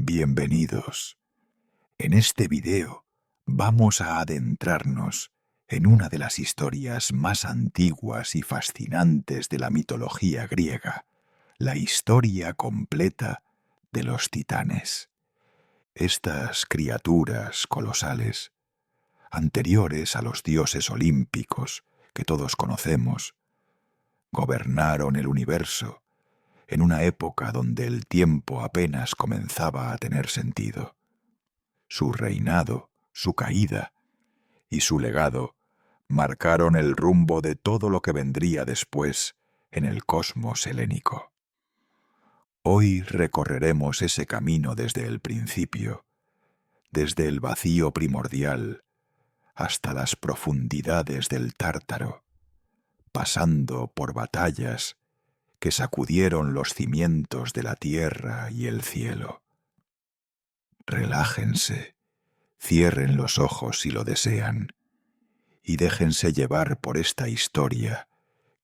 Bienvenidos. En este video vamos a adentrarnos en una de las historias más antiguas y fascinantes de la mitología griega, la historia completa de los titanes. Estas criaturas colosales, anteriores a los dioses olímpicos que todos conocemos, gobernaron el universo en una época donde el tiempo apenas comenzaba a tener sentido. Su reinado, su caída y su legado marcaron el rumbo de todo lo que vendría después en el cosmos helénico. Hoy recorreremos ese camino desde el principio, desde el vacío primordial hasta las profundidades del Tártaro, pasando por batallas que sacudieron los cimientos de la tierra y el cielo. Relájense, cierren los ojos si lo desean, y déjense llevar por esta historia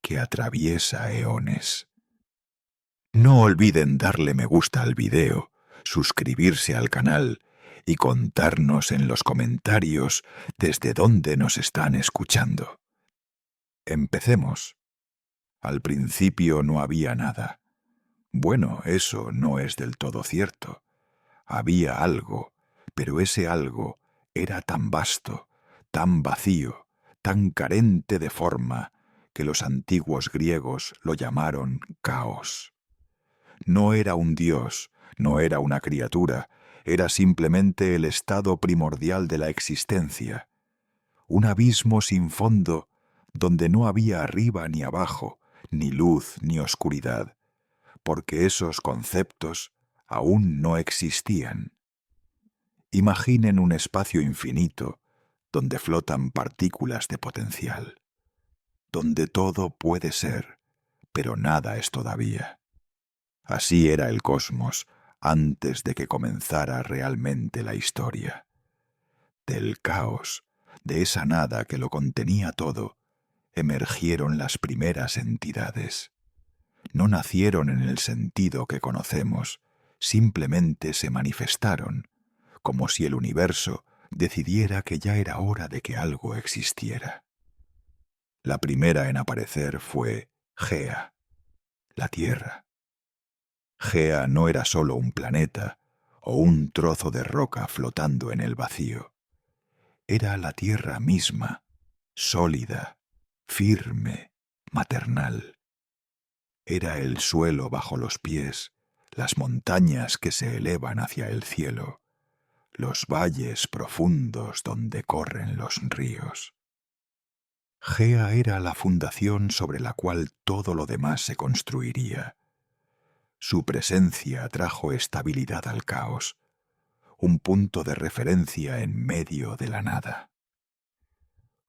que atraviesa eones. No olviden darle me gusta al video, suscribirse al canal y contarnos en los comentarios desde dónde nos están escuchando. Empecemos. Al principio no había nada. Bueno, eso no es del todo cierto. Había algo, pero ese algo era tan vasto, tan vacío, tan carente de forma, que los antiguos griegos lo llamaron caos. No era un dios, no era una criatura, era simplemente el estado primordial de la existencia. Un abismo sin fondo, donde no había arriba ni abajo, ni luz ni oscuridad, porque esos conceptos aún no existían. Imaginen un espacio infinito donde flotan partículas de potencial, donde todo puede ser, pero nada es todavía. Así era el cosmos antes de que comenzara realmente la historia. Del caos, de esa nada que lo contenía todo, emergieron las primeras entidades. No nacieron en el sentido que conocemos, simplemente se manifestaron, como si el universo decidiera que ya era hora de que algo existiera. La primera en aparecer fue Gea, la Tierra. Gea no era solo un planeta o un trozo de roca flotando en el vacío. Era la Tierra misma, sólida, firme, maternal. Era el suelo bajo los pies, las montañas que se elevan hacia el cielo, los valles profundos donde corren los ríos. Gea era la fundación sobre la cual todo lo demás se construiría. Su presencia trajo estabilidad al caos, un punto de referencia en medio de la nada.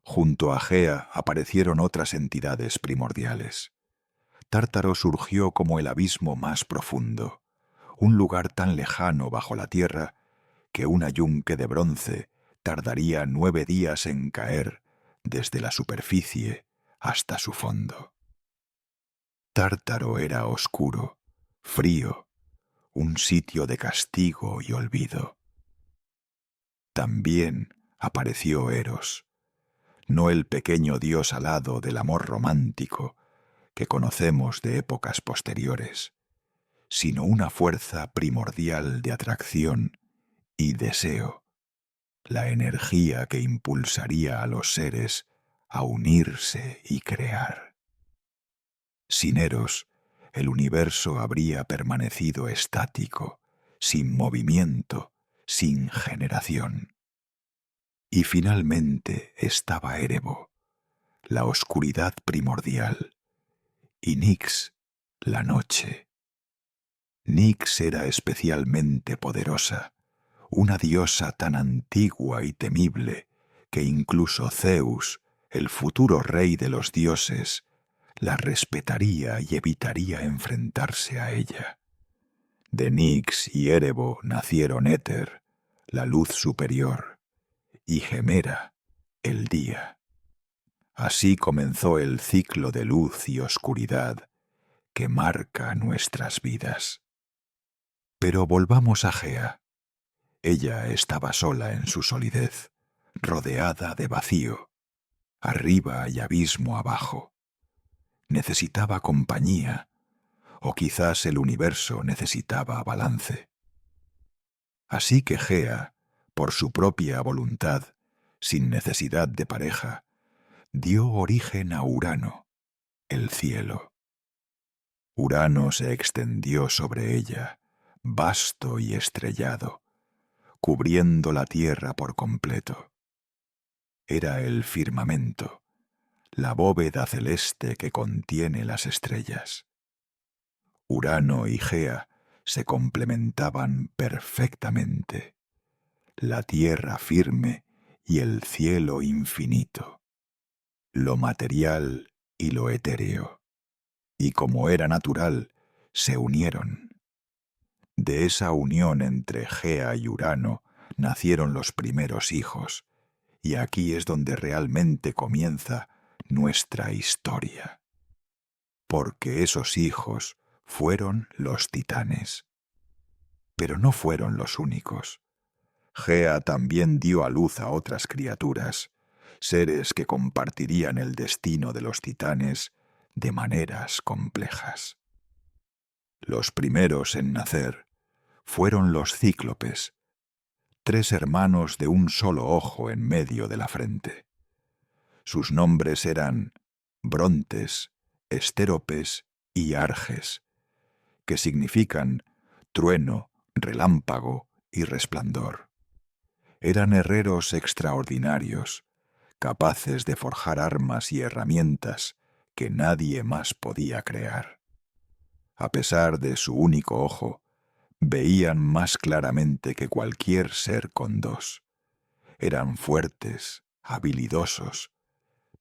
Junto a Gea aparecieron otras entidades primordiales. Tártaro surgió como el abismo más profundo, un lugar tan lejano bajo la tierra que un ayunque de bronce tardaría 9 días en caer desde la superficie hasta su fondo. Tártaro era oscuro, frío, un sitio de castigo y olvido. También apareció Eros, no el pequeño dios alado del amor romántico que conocemos de épocas posteriores, sino una fuerza primordial de atracción y deseo, la energía que impulsaría a los seres a unirse y crear. Sin Eros, el universo habría permanecido estático, sin movimiento, sin generación. Y finalmente estaba Erebo, la oscuridad primordial, y Nyx, la noche. Nyx era especialmente poderosa, una diosa tan antigua y temible que incluso Zeus, el futuro rey de los dioses, la respetaría y evitaría enfrentarse a ella. De Nyx y Erebo nacieron Éter, la luz superior, y Gemera, el día. Así comenzó el ciclo de luz y oscuridad que marca nuestras vidas. Pero volvamos a Gea. Ella estaba sola en su solidez, rodeada de vacío, arriba y abismo abajo. Necesitaba compañía, o quizás el universo necesitaba balance. Así que Gea, por su propia voluntad, sin necesidad de pareja, dio origen a Urano, el cielo. Urano se extendió sobre ella, vasto y estrellado, cubriendo la tierra por completo. Era el firmamento, la bóveda celeste que contiene las estrellas. Urano y Gea se complementaban perfectamente, la tierra firme y el cielo infinito, lo material y lo etéreo. Y como era natural, se unieron. De esa unión entre Gea y Urano nacieron los primeros hijos, y aquí es donde realmente comienza nuestra historia. Porque esos hijos fueron los titanes. Pero no fueron los únicos. Gea también dio a luz a otras criaturas, seres que compartirían el destino de los titanes de maneras complejas. Los primeros en nacer fueron los cíclopes, 3 hermanos de un solo ojo en medio de la frente. Sus nombres eran Brontes, Estéropes y Arges, que significan trueno, relámpago y resplandor. Eran herreros extraordinarios, capaces de forjar armas y herramientas que nadie más podía crear. A pesar de su único ojo, veían más claramente que cualquier ser con 2. Eran fuertes, habilidosos,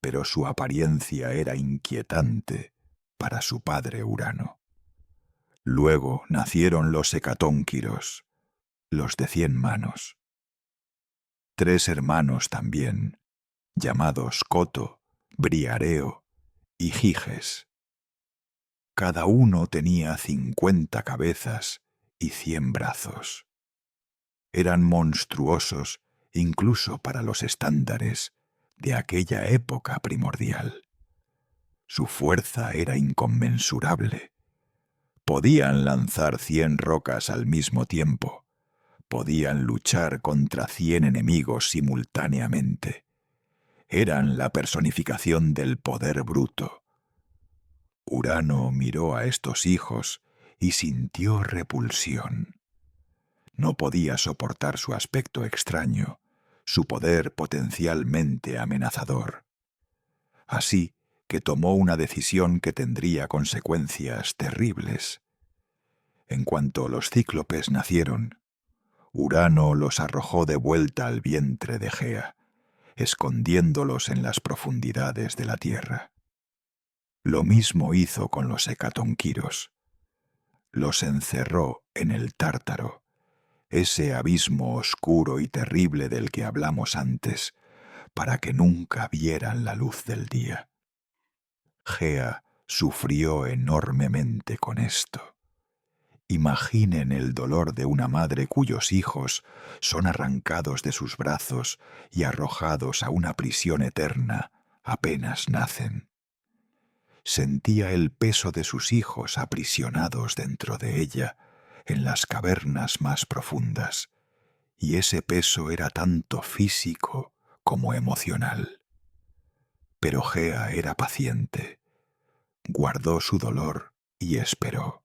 pero su apariencia era inquietante para su padre Urano. Luego nacieron los hecatónquiros, los de 100 manos. 3 hermanos también, llamados Coto, Briareo y Giges. Cada uno tenía 50 cabezas y 100 brazos. Eran monstruosos incluso para los estándares de aquella época primordial. Su fuerza era inconmensurable. Podían lanzar 100 rocas al mismo tiempo. Podían luchar contra 100 enemigos simultáneamente. Eran la personificación del poder bruto. Urano miró a estos hijos y sintió repulsión. No podía soportar su aspecto extraño, su poder potencialmente amenazador. Así que tomó una decisión que tendría consecuencias terribles. En cuanto los cíclopes nacieron, Urano los arrojó de vuelta al vientre de Gea, escondiéndolos en las profundidades de la tierra. Lo mismo hizo con los hecatonquiros. Los encerró en el Tártaro, ese abismo oscuro y terrible del que hablamos antes, para que nunca vieran la luz del día. Gea sufrió enormemente con esto. Imaginen el dolor de una madre cuyos hijos son arrancados de sus brazos y arrojados a una prisión eterna apenas nacen. Sentía el peso de sus hijos aprisionados dentro de ella, en las cavernas más profundas, y ese peso era tanto físico como emocional. Pero Gea era paciente, guardó su dolor y esperó.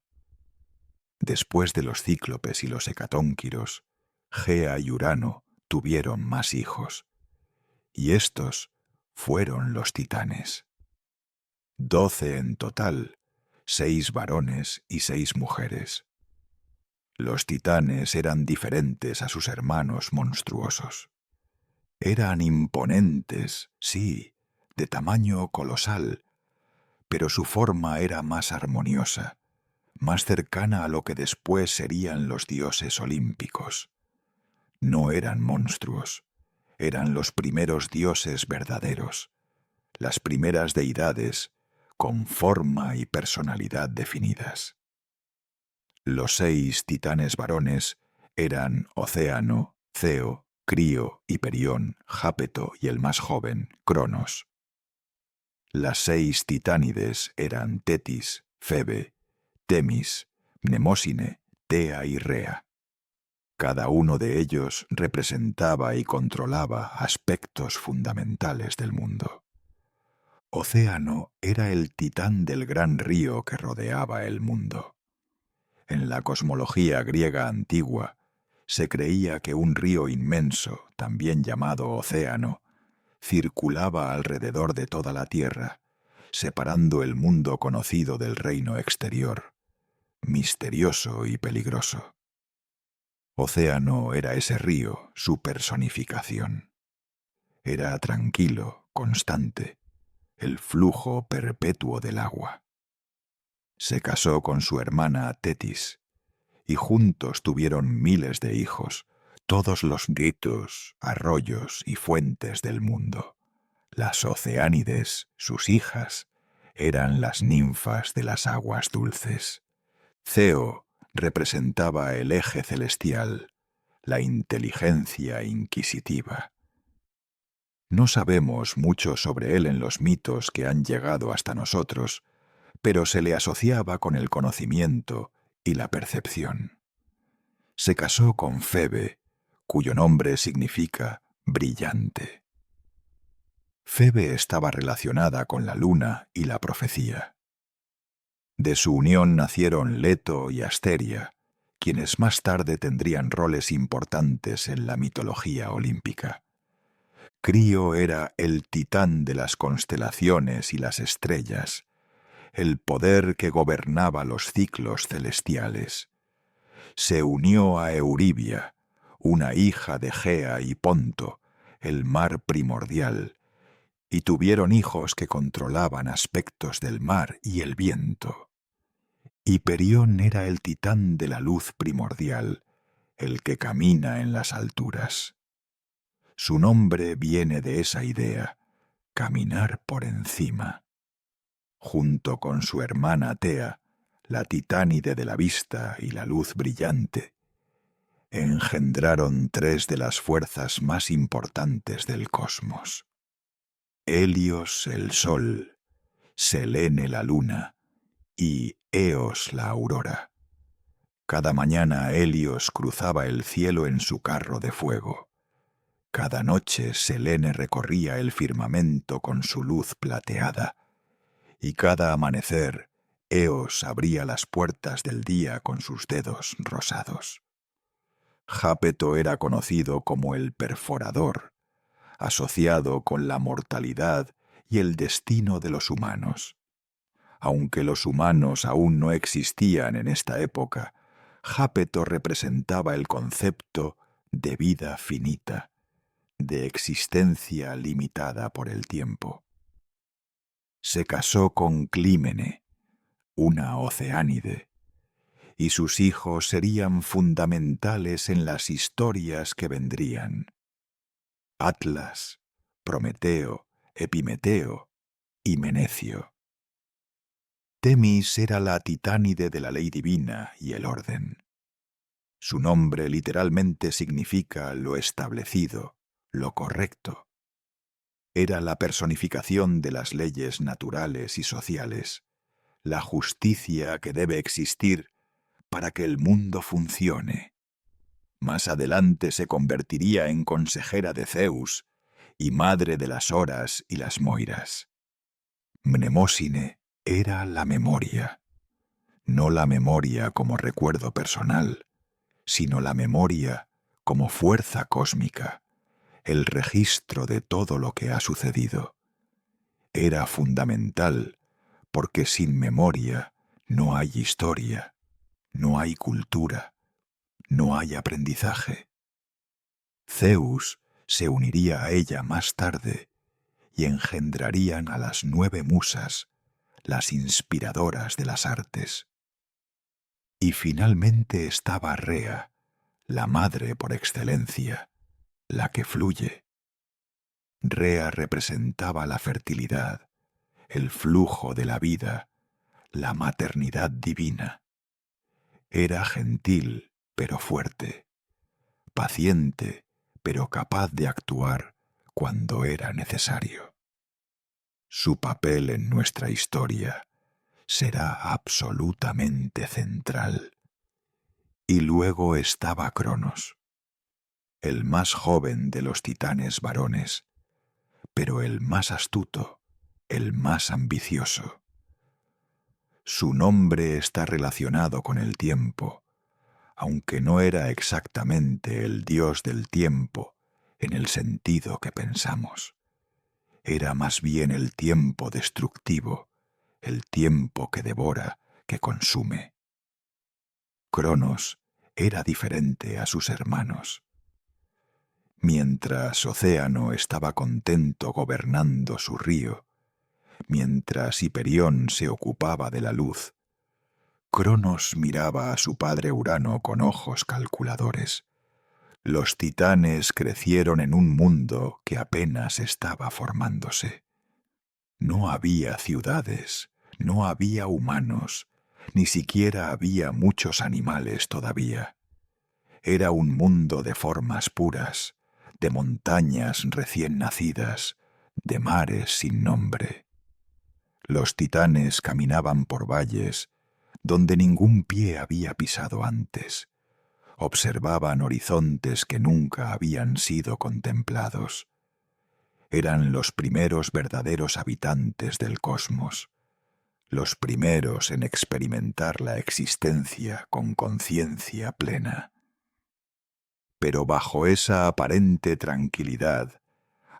Después de los cíclopes y los hecatónquiros, Gea y Urano tuvieron más hijos, y estos fueron los titanes. 12 en total, 6 varones y 6 mujeres. Los titanes eran diferentes a sus hermanos monstruosos. Eran imponentes, sí, de tamaño colosal, pero su forma era más armoniosa, más cercana a lo que después serían los dioses olímpicos. No eran monstruos, eran los primeros dioses verdaderos, las primeras deidades con forma y personalidad definidas. Los 6 titanes varones eran Océano, Ceo, Crío, Hiperión, Jápeto y el más joven, Cronos. Las 6 titánides eran Tetis, Febe, Temis, Mnemósine, Tea y Rea. Cada uno de ellos representaba y controlaba aspectos fundamentales del mundo. Océano era el titán del gran río que rodeaba el mundo. En la cosmología griega antigua, se creía que un río inmenso, también llamado océano, circulaba alrededor de toda la Tierra, separando el mundo conocido del reino exterior, misterioso y peligroso. Océano era ese río, su personificación. Era tranquilo, constante, el flujo perpetuo del agua. Se casó con su hermana Tetis, y juntos tuvieron miles de hijos, todos los ritos, arroyos y fuentes del mundo. Las Oceánides, sus hijas, eran las ninfas de las aguas dulces. Ceo representaba el eje celestial, la inteligencia inquisitiva. No sabemos mucho sobre él en los mitos que han llegado hasta nosotros, pero se le asociaba con el conocimiento y la percepción. Se casó con Febe, cuyo nombre significa brillante. Febe estaba relacionada con la luna y la profecía. De su unión nacieron Leto y Asteria, quienes más tarde tendrían roles importantes en la mitología olímpica. Crío era el titán de las constelaciones y las estrellas, el poder que gobernaba los ciclos celestiales. Se unió a Euribia, una hija de Gea y Ponto, el mar primordial, y tuvieron hijos que controlaban aspectos del mar y el viento. Hiperión era el titán de la luz primordial, el que camina en las alturas. Su nombre viene de esa idea, caminar por encima. Junto con su hermana Tea, la titánide de la vista y la luz brillante, engendraron 3 de las fuerzas más importantes del cosmos. Helios el sol, Selene la luna y Eos la aurora. Cada mañana Helios cruzaba el cielo en su carro de fuego. Cada noche Selene recorría el firmamento con su luz plateada, y cada amanecer Eos abría las puertas del día con sus dedos rosados. Jápeto era conocido como el perforador, asociado con la mortalidad y el destino de los humanos. Aunque los humanos aún no existían en esta época, Jápeto representaba el concepto de vida finita, de existencia limitada por el tiempo. Se casó con Clímene, una oceánide, y sus hijos serían fundamentales en las historias que vendrían. Atlas, Prometeo, Epimeteo y Menecio. Temis era la titánide de la ley divina y el orden. Su nombre literalmente significa lo establecido, lo correcto. Era la personificación de las leyes naturales y sociales, la justicia que debe existir para que el mundo funcione. Más adelante se convertiría en consejera de Zeus y madre de las Horas y las Moiras. Mnemósine era la memoria, no la memoria como recuerdo personal, sino la memoria como fuerza cósmica, el registro de todo lo que ha sucedido. Era fundamental porque sin memoria no hay historia, no hay cultura, no hay aprendizaje. Zeus se uniría a ella más tarde y engendrarían a las 9 musas, las inspiradoras de las artes. Y finalmente estaba Rea, la madre por excelencia, la que fluye. Rea representaba la fertilidad, el flujo de la vida, la maternidad divina. Era gentil, pero fuerte, paciente pero capaz de actuar cuando era necesario. Su papel en nuestra historia será absolutamente central. Y luego estaba Cronos, el más joven de los titanes varones, pero el más astuto, el más ambicioso. Su nombre está relacionado con el tiempo, aunque no era exactamente el dios del tiempo en el sentido que pensamos. Era más bien el tiempo destructivo, el tiempo que devora, que consume. Cronos era diferente a sus hermanos. Mientras Océano estaba contento gobernando su río, mientras Hiperión se ocupaba de la luz, Cronos miraba a su padre Urano con ojos calculadores. Los titanes crecieron en un mundo que apenas estaba formándose. No había ciudades, no había humanos, ni siquiera había muchos animales todavía. Era un mundo de formas puras, de montañas recién nacidas, de mares sin nombre. Los titanes caminaban por valles donde ningún pie había pisado antes. Observaban horizontes que nunca habían sido contemplados. Eran los primeros verdaderos habitantes del cosmos, los primeros en experimentar la existencia con conciencia plena. Pero bajo esa aparente tranquilidad,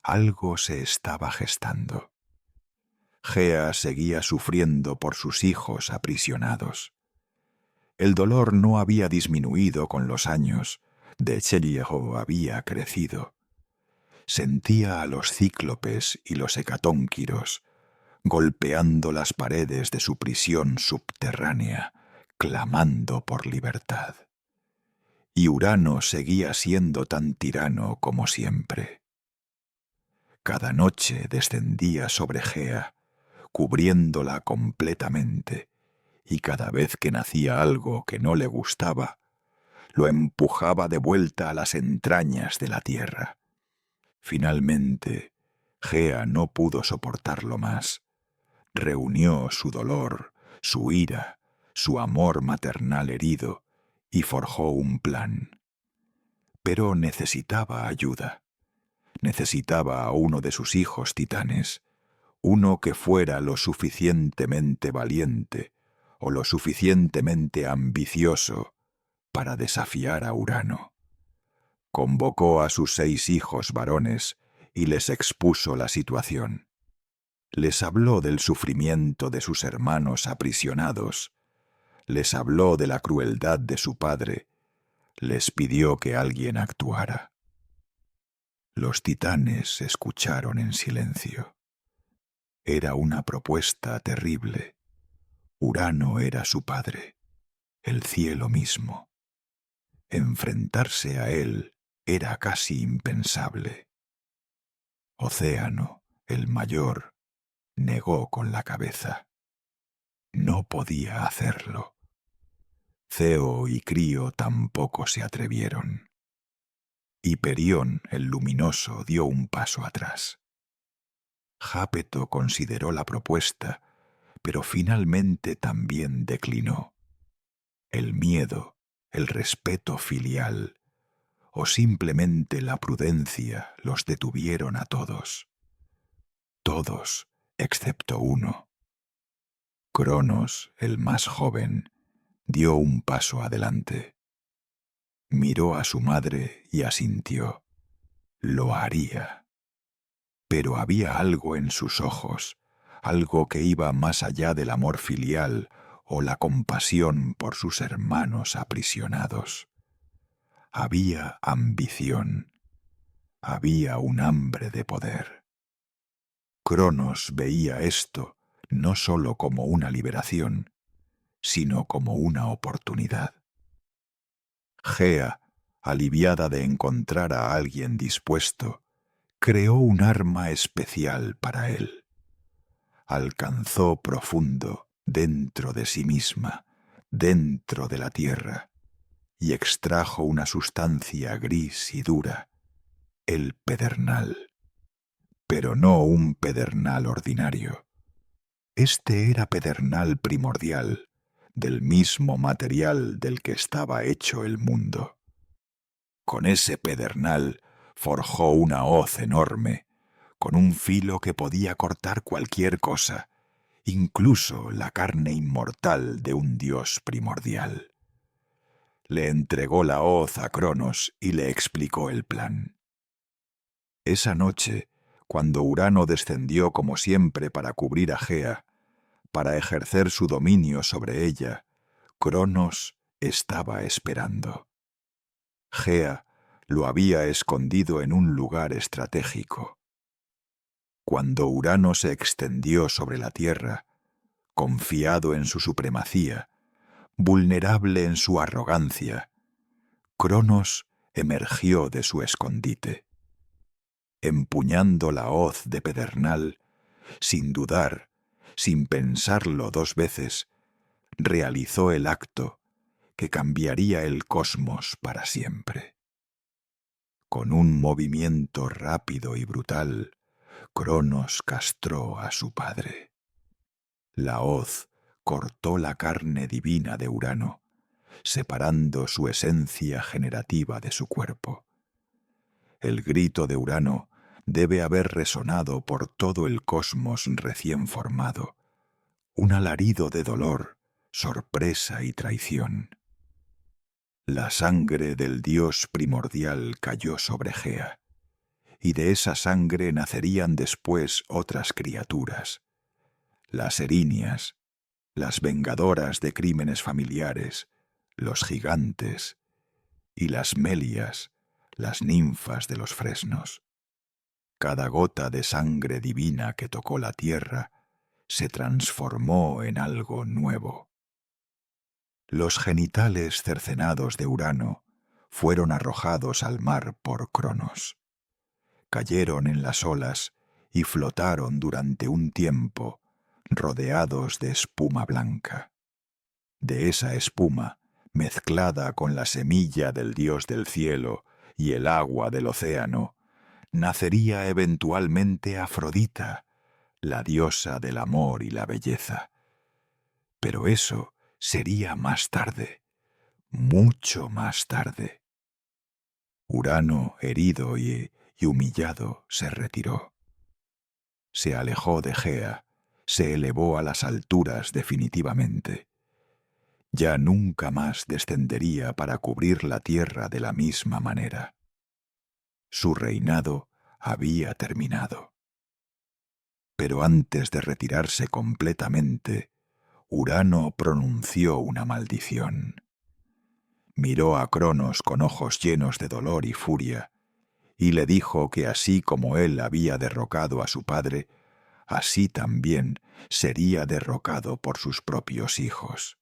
algo se estaba gestando. Gea seguía sufriendo por sus hijos aprisionados. El dolor no había disminuido con los años, de hecho había crecido. Sentía a los cíclopes y los hecatónquiros golpeando las paredes de su prisión subterránea, clamando por libertad. Y Urano seguía siendo tan tirano como siempre. Cada noche descendía sobre Gea, cubriéndola completamente, y cada vez que nacía algo que no le gustaba, lo empujaba de vuelta a las entrañas de la tierra. Finalmente, Gea no pudo soportarlo más. Reunió su dolor, su ira, su amor maternal herido, y forjó un plan. Pero necesitaba ayuda. Necesitaba a uno de sus hijos titanes, uno que fuera lo suficientemente valiente o lo suficientemente ambicioso para desafiar a Urano. Convocó a sus 6 hijos varones y les expuso la situación. Les habló del sufrimiento de sus hermanos aprisionados, les habló de la crueldad de su padre, les pidió que alguien actuara. Los titanes escucharon en silencio. Era una propuesta terrible. Urano era su padre, el cielo mismo. Enfrentarse a él era casi impensable. Océano, el mayor, negó con la cabeza. No podía hacerlo. Ceo y Crío tampoco se atrevieron. Hiperión, el luminoso, dio un paso atrás. Jápeto consideró la propuesta, pero finalmente también declinó. El miedo, el respeto filial, o simplemente la prudencia los detuvieron a todos. Todos, excepto uno. Cronos, el más joven, dio un paso adelante. Miró a su madre y asintió. Lo haría. Pero había algo en sus ojos, algo que iba más allá del amor filial o la compasión por sus hermanos aprisionados. Había ambición, había un hambre de poder. Cronos veía esto no sólo como una liberación, sino como una oportunidad. Gea, aliviada de encontrar a alguien dispuesto, creó un arma especial para él. Alcanzó profundo dentro de sí misma, dentro de la tierra, y extrajo una sustancia gris y dura, el pedernal. Pero no un pedernal ordinario. Este era pedernal primordial, del mismo material del que estaba hecho el mundo. Con ese pedernal forjó una hoz enorme, con un filo que podía cortar cualquier cosa, incluso la carne inmortal de un dios primordial. Le entregó la hoz a Cronos y le explicó el plan. Esa noche, cuando Urano descendió como siempre para cubrir a Gea, para ejercer su dominio sobre ella, Cronos estaba esperando. Gea lo había escondido en un lugar estratégico. Cuando Urano se extendió sobre la tierra, confiado en su supremacía, vulnerable en su arrogancia, Cronos emergió de su escondite. Empuñando la hoz de pedernal, sin dudar, sin pensarlo dos veces, realizó el acto que cambiaría el cosmos para siempre. Con un movimiento rápido y brutal, Cronos castró a su padre. La hoz cortó la carne divina de Urano, separando su esencia generativa de su cuerpo. El grito de Urano debe haber resonado por todo el cosmos recién formado, un alarido de dolor, sorpresa y traición. La sangre del dios primordial cayó sobre Gea, y de esa sangre nacerían después otras criaturas, las erinias, las vengadoras de crímenes familiares, los gigantes, y las melias, las ninfas de los fresnos. Cada gota de sangre divina que tocó la tierra se transformó en algo nuevo. Los genitales cercenados de Urano fueron arrojados al mar por Cronos. Cayeron en las olas y flotaron durante un tiempo, rodeados de espuma blanca. De esa espuma, mezclada con la semilla del dios del cielo y el agua del océano, nacería eventualmente Afrodita, la diosa del amor y la belleza. Pero eso sería más tarde, mucho más tarde. Urano, herido y humillado, se retiró. Se alejó de Gea, se elevó a las alturas definitivamente. Ya nunca más descendería para cubrir la tierra de la misma manera. Su reinado había terminado. Pero antes de retirarse completamente, Urano pronunció una maldición. Miró a Cronos con ojos llenos de dolor y furia, y le dijo que así como él había derrocado a su padre, así también sería derrocado por sus propios hijos.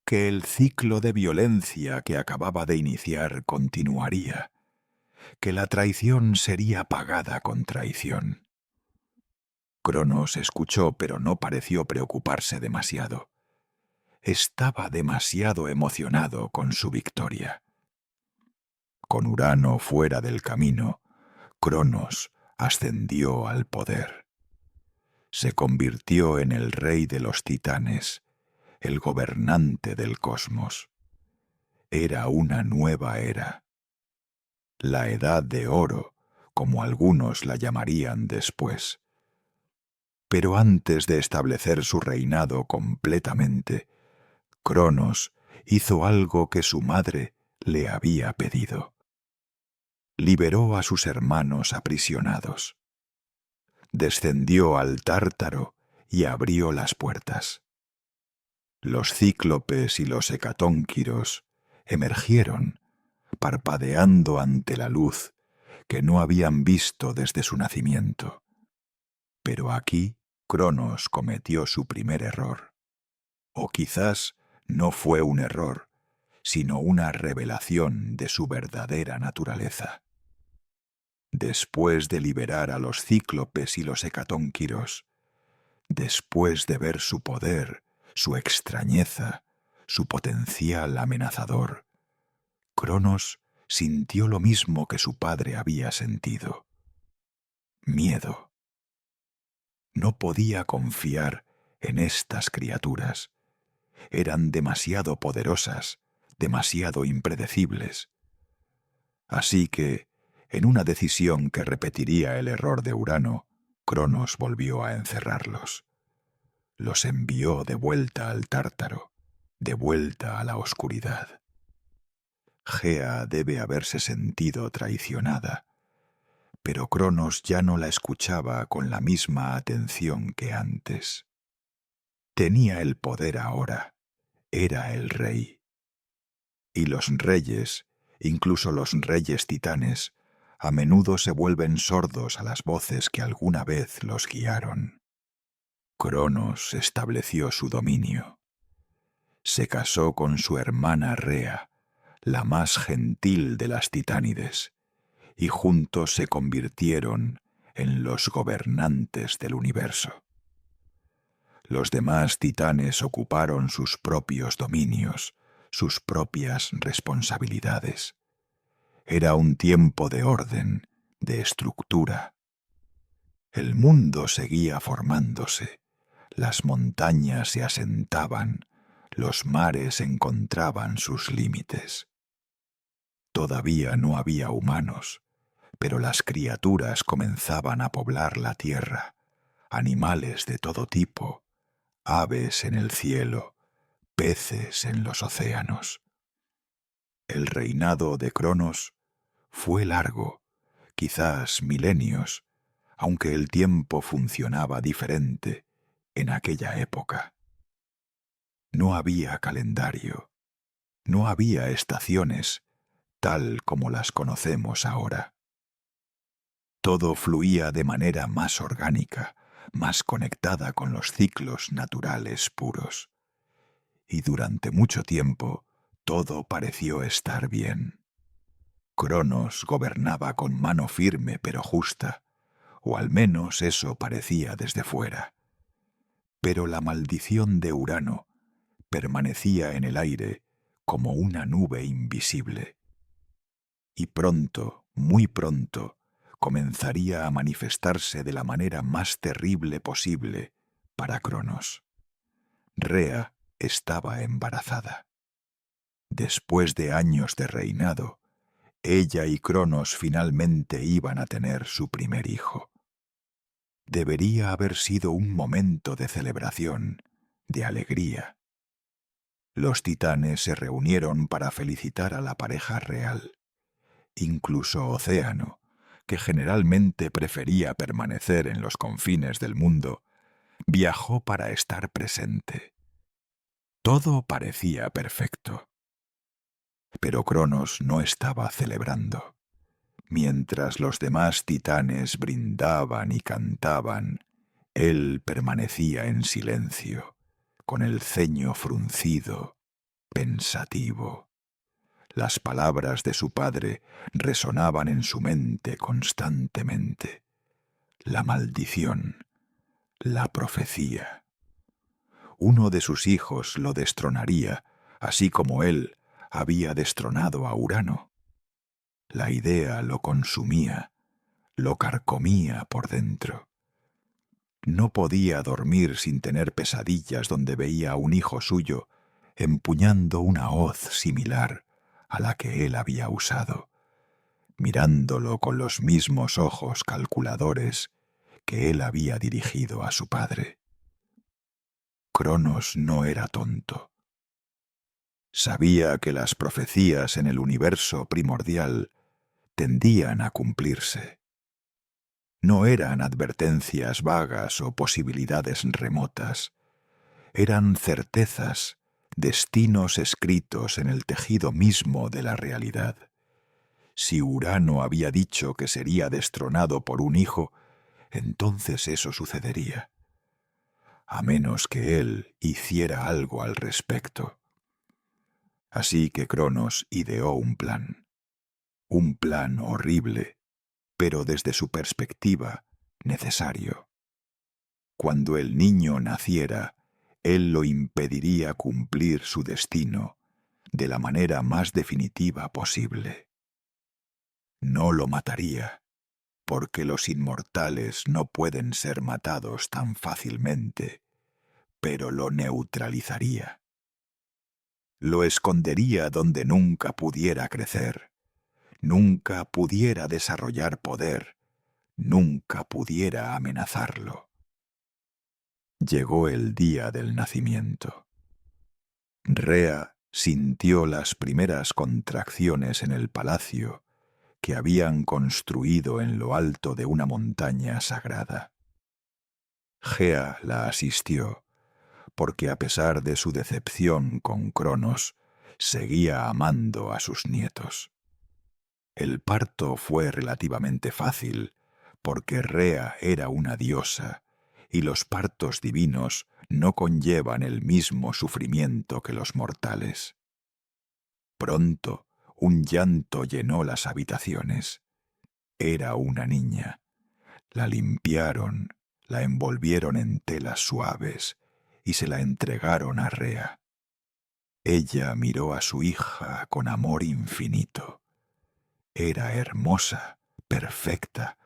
Que el ciclo de violencia que acababa de iniciar continuaría, que la traición sería pagada con traición. Cronos escuchó, pero no pareció preocuparse demasiado. Estaba demasiado emocionado con su victoria. Con Urano fuera del camino, Cronos ascendió al poder. Se convirtió en el rey de los titanes, el gobernante del cosmos. Era una nueva era. La Edad de Oro, como algunos la llamarían después. Pero antes de establecer su reinado completamente, Cronos hizo algo que su madre le había pedido. Liberó a sus hermanos aprisionados. Descendió al Tártaro y abrió las puertas. Los cíclopes y los hecatónquiros emergieron, parpadeando ante la luz que no habían visto desde su nacimiento. Pero aquí Cronos cometió su primer error. O quizás no fue un error, sino una revelación de su verdadera naturaleza. Después de liberar a los cíclopes y los hecatónquiros, después de ver su poder, su extrañeza, su potencial amenazador, Cronos sintió lo mismo que su padre había sentido: miedo. No podía confiar en estas criaturas. Eran demasiado poderosas, demasiado impredecibles. Así que, en una decisión que repetiría el error de Urano, Cronos volvió a encerrarlos. Los envió de vuelta al Tártaro, de vuelta a la oscuridad. Gea debe haberse sentido traicionada, pero Cronos ya no la escuchaba con la misma atención que antes. Tenía el poder ahora, era el rey. Y los reyes, incluso los reyes titanes, a menudo se vuelven sordos a las voces que alguna vez los guiaron. Cronos estableció su dominio. Se casó con su hermana Rea, la más gentil de las titánides, y juntos se convirtieron en los gobernantes del universo. Los demás titanes ocuparon sus propios dominios, sus propias responsabilidades. Era un tiempo de orden, de estructura. El mundo seguía formándose, las montañas se asentaban, los mares encontraban sus límites. Todavía no había humanos, pero las criaturas comenzaban a poblar la tierra, animales de todo tipo, aves en el cielo, peces en los océanos. El reinado de Cronos fue largo, quizás milenios, aunque el tiempo funcionaba diferente en aquella época. No había calendario, no había estaciones, tal como las conocemos ahora. Todo fluía de manera más orgánica, más conectada con los ciclos naturales puros. Y durante mucho tiempo todo pareció estar bien. Cronos gobernaba con mano firme pero justa, o al menos eso parecía desde fuera. Pero la maldición de Urano permanecía en el aire como una nube invisible. Y pronto, muy pronto, comenzaría a manifestarse de la manera más terrible posible para Cronos. Rea estaba embarazada. Después de años de reinado, ella y Cronos finalmente iban a tener su primer hijo. Debería haber sido un momento de celebración, de alegría. Los titanes se reunieron para felicitar a la pareja real. Incluso Océano, que generalmente prefería permanecer en los confines del mundo, viajó para estar presente. Todo parecía perfecto. Pero Cronos no estaba celebrando. Mientras los demás titanes brindaban y cantaban, él permanecía en silencio, con el ceño fruncido, pensativo. Las palabras de su padre resonaban en su mente constantemente. La maldición, la profecía. Uno de sus hijos lo destronaría, así como él había destronado a Urano. La idea lo consumía, lo carcomía por dentro. No podía dormir sin tener pesadillas donde veía a un hijo suyo empuñando una hoz similar a la que él había usado, mirándolo con los mismos ojos calculadores que él había dirigido a su padre. Cronos no era tonto. Sabía que las profecías en el universo primordial tendían a cumplirse. No eran advertencias vagas o posibilidades remotas. Eran certezas, destinos escritos en el tejido mismo de la realidad. Si Urano había dicho que sería destronado por un hijo, entonces eso sucedería, a menos que él hiciera algo al respecto. Así que Cronos ideó un plan horrible, pero desde su perspectiva, necesario. Cuando el niño naciera, él lo impediría cumplir su destino de la manera más definitiva posible. No lo mataría, porque los inmortales no pueden ser matados tan fácilmente, pero lo neutralizaría. Lo escondería donde nunca pudiera crecer, nunca pudiera desarrollar poder, nunca pudiera amenazarlo. Llegó el día del nacimiento. Rea sintió las primeras contracciones en el palacio que habían construido en lo alto de una montaña sagrada. Gea la asistió, porque a pesar de su decepción con Cronos, seguía amando a sus nietos. El parto fue relativamente fácil, porque Rea era una diosa, y los partos divinos no conllevan el mismo sufrimiento que los mortales. Pronto, un llanto llenó las habitaciones. Era una niña. La limpiaron, la envolvieron en telas suaves y se la entregaron a Rea. Ella miró a su hija con amor infinito. Era hermosa, perfecta,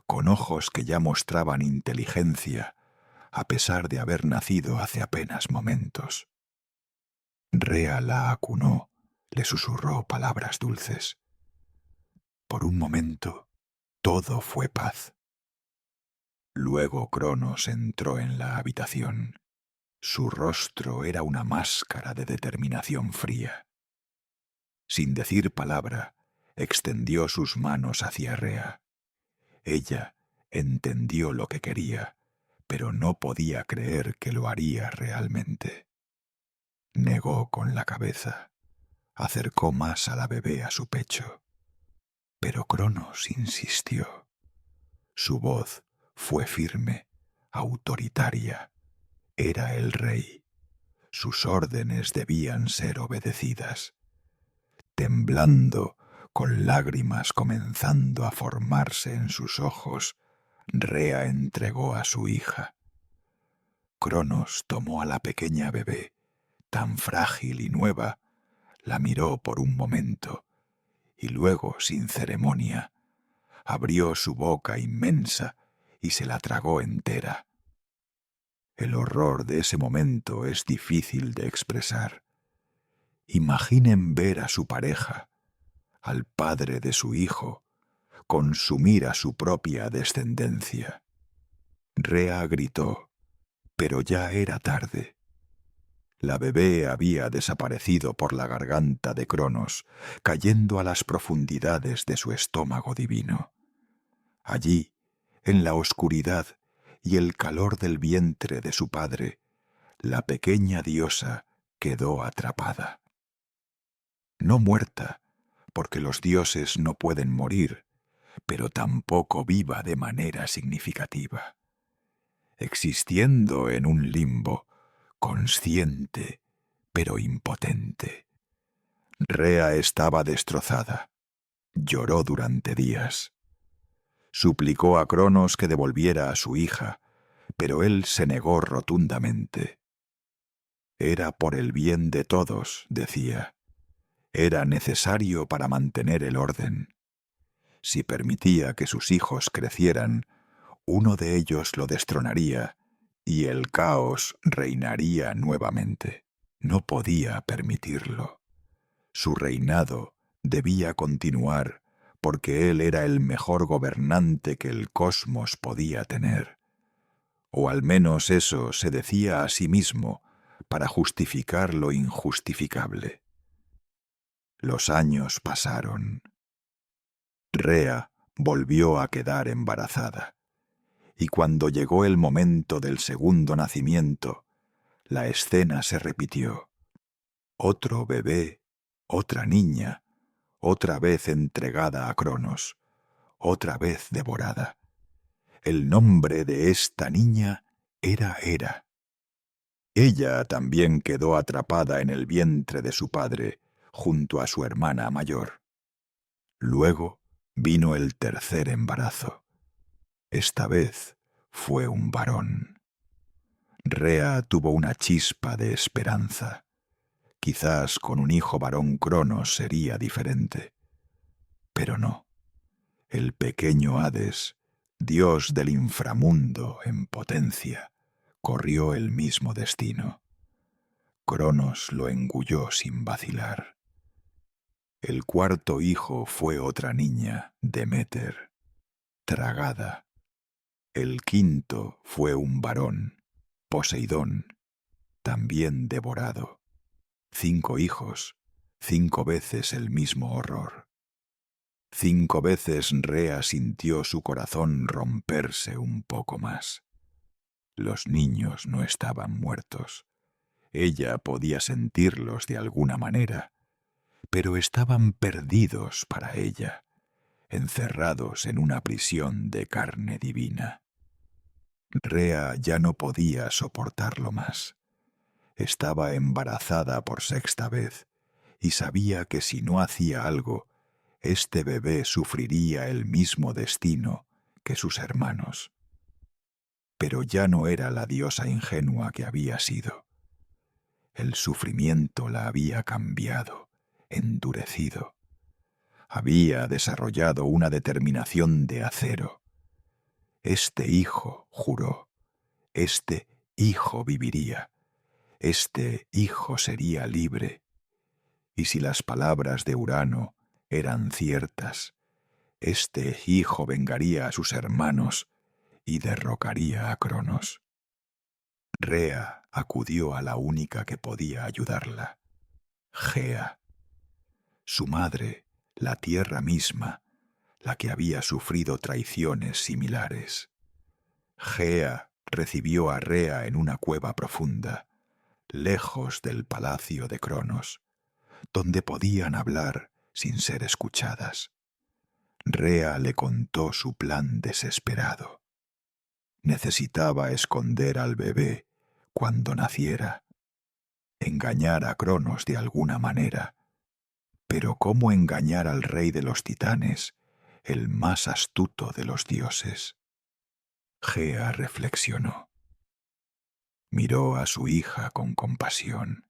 con ojos que ya mostraban inteligencia, a pesar de haber nacido hace apenas momentos. Rea la acunó, le susurró palabras dulces. Por un momento, todo fue paz. Luego Cronos entró en la habitación. Su rostro era una máscara de determinación fría. Sin decir palabra, extendió sus manos hacia Rea. Ella entendió lo que quería, pero no podía creer que lo haría realmente. Negó con la cabeza. Acercó más a la bebé a su pecho. Pero Cronos insistió. Su voz fue firme, autoritaria. Era el rey. Sus órdenes debían ser obedecidas. Temblando, con lágrimas comenzando a formarse en sus ojos, Rea entregó a su hija. Cronos tomó a la pequeña bebé, tan frágil y nueva, la miró por un momento, y luego, sin ceremonia, abrió su boca inmensa y se la tragó entera. El horror de ese momento es difícil de expresar. Imaginen ver a su pareja, al padre de su hijo, consumir a su propia descendencia. Rea gritó, pero ya era tarde. La bebé había desaparecido por la garganta de Cronos, cayendo a las profundidades de su estómago divino. Allí, en la oscuridad y el calor del vientre de su padre, la pequeña diosa quedó atrapada. No muerta, porque los dioses no pueden morir, pero tampoco viva de manera significativa. Existiendo en un limbo, consciente, pero impotente. Rea estaba destrozada. Lloró durante días. Suplicó a Cronos que devolviera a su hija, pero él se negó rotundamente. Era por el bien de todos, decía. Era necesario para mantener el orden. Si permitía que sus hijos crecieran, uno de ellos lo destronaría y el caos reinaría nuevamente. No podía permitirlo. Su reinado debía continuar porque él era el mejor gobernante que el cosmos podía tener. O al menos eso se decía a sí mismo para justificar lo injustificable. Los años pasaron. Rea volvió a quedar embarazada, y cuando llegó el momento del segundo nacimiento, la escena se repitió. Otro bebé, otra niña, otra vez entregada a Cronos, otra vez devorada. El nombre de esta niña era Hera. Ella también quedó atrapada en el vientre de su padre, junto a su hermana mayor. Luego vino el tercer embarazo. Esta vez fue un varón. Rea tuvo una chispa de esperanza. Quizás con un hijo varón Cronos sería diferente. Pero no. El pequeño Hades, dios del inframundo en potencia, corrió el mismo destino. Cronos lo engulló sin vacilar. El cuarto hijo fue otra niña, Deméter, tragada. El quinto fue un varón, Poseidón, también devorado. 5 hijos, 5 veces el mismo horror. 5 veces Rea sintió su corazón romperse un poco más. Los niños no estaban muertos. Ella podía sentirlos de alguna manera, pero estaban perdidos para ella, encerrados en una prisión de carne divina. Rea ya no podía soportarlo más. Estaba embarazada por 6ª vez y sabía que si no hacía algo, este bebé sufriría el mismo destino que sus hermanos. Pero ya no era la diosa ingenua que había sido. El sufrimiento la había cambiado, endurecido. Había desarrollado una determinación de acero. Este hijo, juró, este hijo viviría. Este hijo sería libre. Y si las palabras de Urano eran ciertas, este hijo vengaría a sus hermanos y derrocaría a Cronos. Rea acudió a la única que podía ayudarla, Gea. Su madre, la tierra misma, la que había sufrido traiciones similares. Gea recibió a Rea en una cueva profunda, lejos del palacio de Cronos, donde podían hablar sin ser escuchadas. Rea le contó su plan desesperado. Necesitaba esconder al bebé cuando naciera, engañar a Cronos de alguna manera. Pero ¿cómo engañar al rey de los titanes, el más astuto de los dioses? Gea reflexionó. Miró a su hija con compasión.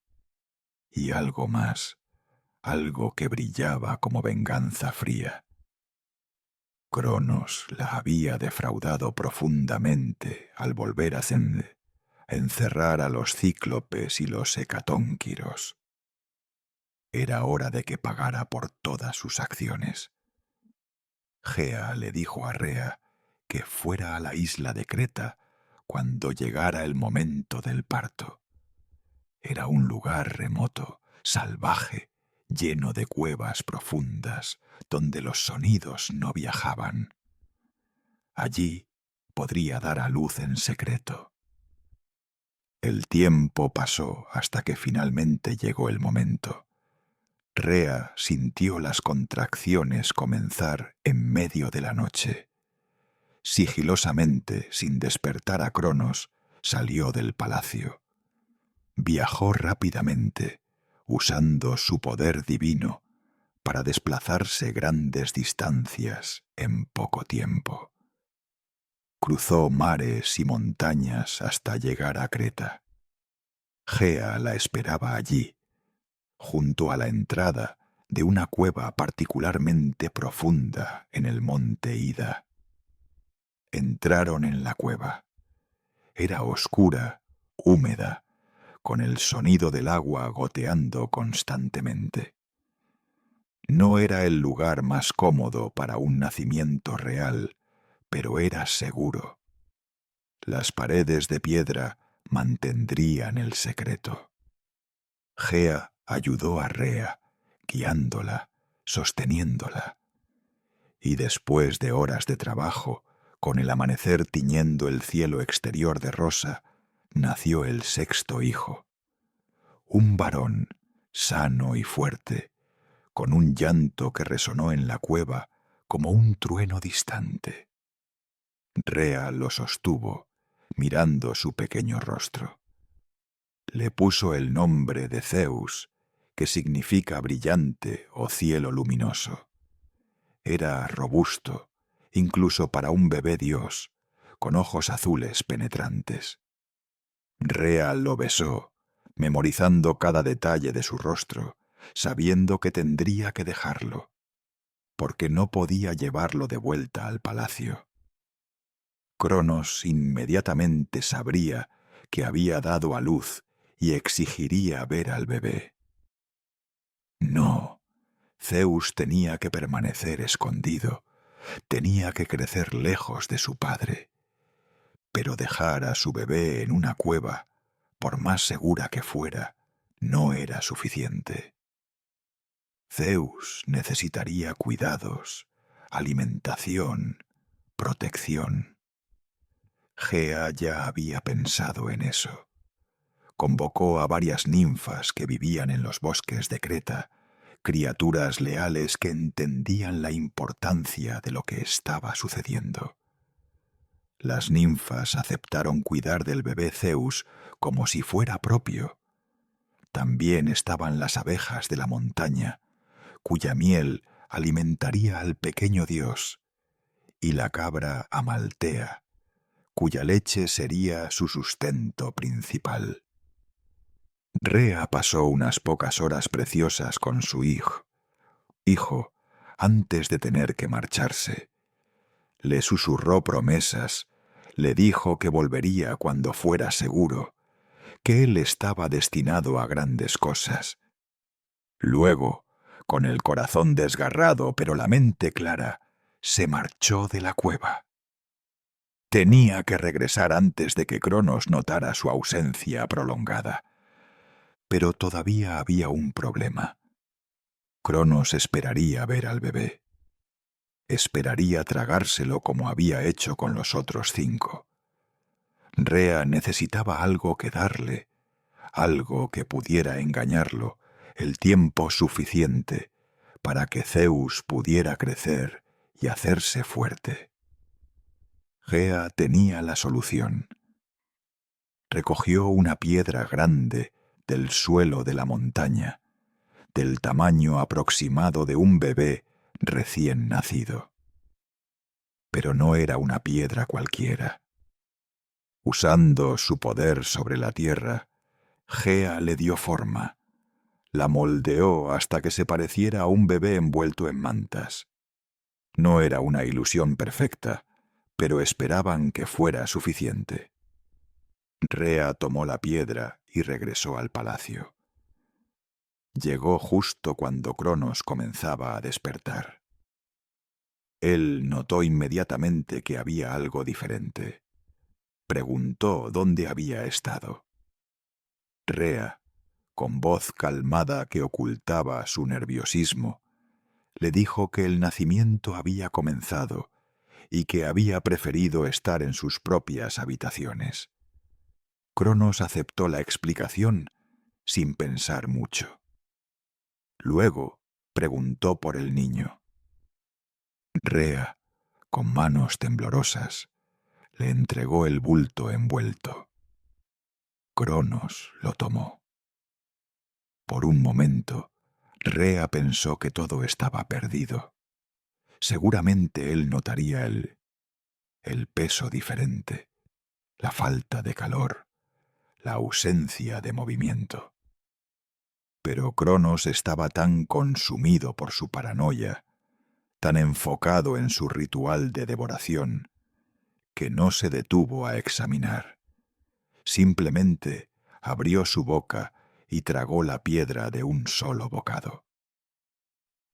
Y algo más, algo que brillaba como venganza fría. Cronos la había defraudado profundamente al volver a Zende, encerrar a los cíclopes y los hecatónquiros. Era hora de que pagara por todas sus acciones. Gea le dijo a Rea que fuera a la isla de Creta cuando llegara el momento del parto. Era un lugar remoto, salvaje, lleno de cuevas profundas, donde los sonidos no viajaban. Allí podría dar a luz en secreto. El tiempo pasó hasta que finalmente llegó el momento. Rea sintió las contracciones comenzar en medio de la noche. Sigilosamente, sin despertar a Cronos, salió del palacio. Viajó rápidamente, usando su poder divino, para desplazarse grandes distancias en poco tiempo. Cruzó mares y montañas hasta llegar a Creta. Gea la esperaba allí, junto a la entrada de una cueva particularmente profunda en el monte Ida. Entraron en la cueva. Era oscura, húmeda, con el sonido del agua goteando constantemente. No era el lugar más cómodo para un nacimiento real, pero era seguro. Las paredes de piedra mantendrían el secreto. Gea ayudó a Rea, guiándola, sosteniéndola. Y después de horas de trabajo, con el amanecer tiñendo el cielo exterior de rosa, nació el 6º hijo. Un varón, sano y fuerte, con un llanto que resonó en la cueva como un trueno distante. Rea lo sostuvo, mirando su pequeño rostro. Le puso el nombre de Zeus, que significa brillante o cielo luminoso. Era robusto, incluso para un bebé dios, con ojos azules penetrantes. Rea lo besó, memorizando cada detalle de su rostro, sabiendo que tendría que dejarlo. porque no podía llevarlo de vuelta al palacio. Cronos inmediatamente sabría que había dado a luz y exigiría ver al bebé. No, Zeus tenía que permanecer escondido, tenía que crecer lejos de su padre. Pero dejar a su bebé en una cueva, por más segura que fuera, no era suficiente. Zeus necesitaría cuidados, alimentación, protección. Gea ya había pensado en eso. Convocó a varias ninfas que vivían en los bosques de Creta, criaturas leales que entendían la importancia de lo que estaba sucediendo. Las ninfas aceptaron cuidar del bebé Zeus como si fuera propio. También estaban las abejas de la montaña, cuya miel alimentaría al pequeño dios, y la cabra Amaltea, cuya leche sería su sustento principal. Rea pasó unas pocas horas preciosas con su hijo, antes de tener que marcharse. Le susurró promesas, le dijo que volvería cuando fuera seguro, que él estaba destinado a grandes cosas. Luego, con el corazón desgarrado pero la mente clara, se marchó de la cueva. Tenía que regresar antes de que Cronos notara su ausencia prolongada. Pero todavía había un problema. Cronos esperaría ver al bebé. Esperaría tragárselo como había hecho con los otros 5. Rea necesitaba algo que darle, algo que pudiera engañarlo el tiempo suficiente para que Zeus pudiera crecer y hacerse fuerte. Gea tenía la solución. Recogió una piedra grande del suelo de la montaña, del tamaño aproximado de un bebé recién nacido. Pero no era una piedra cualquiera. Usando su poder sobre la tierra, Gea le dio forma, la moldeó hasta que se pareciera a un bebé envuelto en mantas. No era una ilusión perfecta, pero esperaban que fuera suficiente. Rea tomó la piedra y regresó al palacio. Llegó justo cuando Cronos comenzaba a despertar. Él notó inmediatamente que había algo diferente. Preguntó dónde había estado. Rea, con voz calmada que ocultaba su nerviosismo, le dijo que el nacimiento había comenzado y que había preferido estar en sus propias habitaciones. Cronos aceptó la explicación sin pensar mucho. Luego preguntó por el niño. Rea, con manos temblorosas, le entregó el bulto envuelto. Cronos lo tomó. Por un momento, Rea pensó que todo estaba perdido. Seguramente él notaría el peso diferente, la falta de calor, la ausencia de movimiento. Pero Cronos estaba tan consumido por su paranoia, tan enfocado en su ritual de devoración, que no se detuvo a examinar. Simplemente abrió su boca y tragó la piedra de un solo bocado.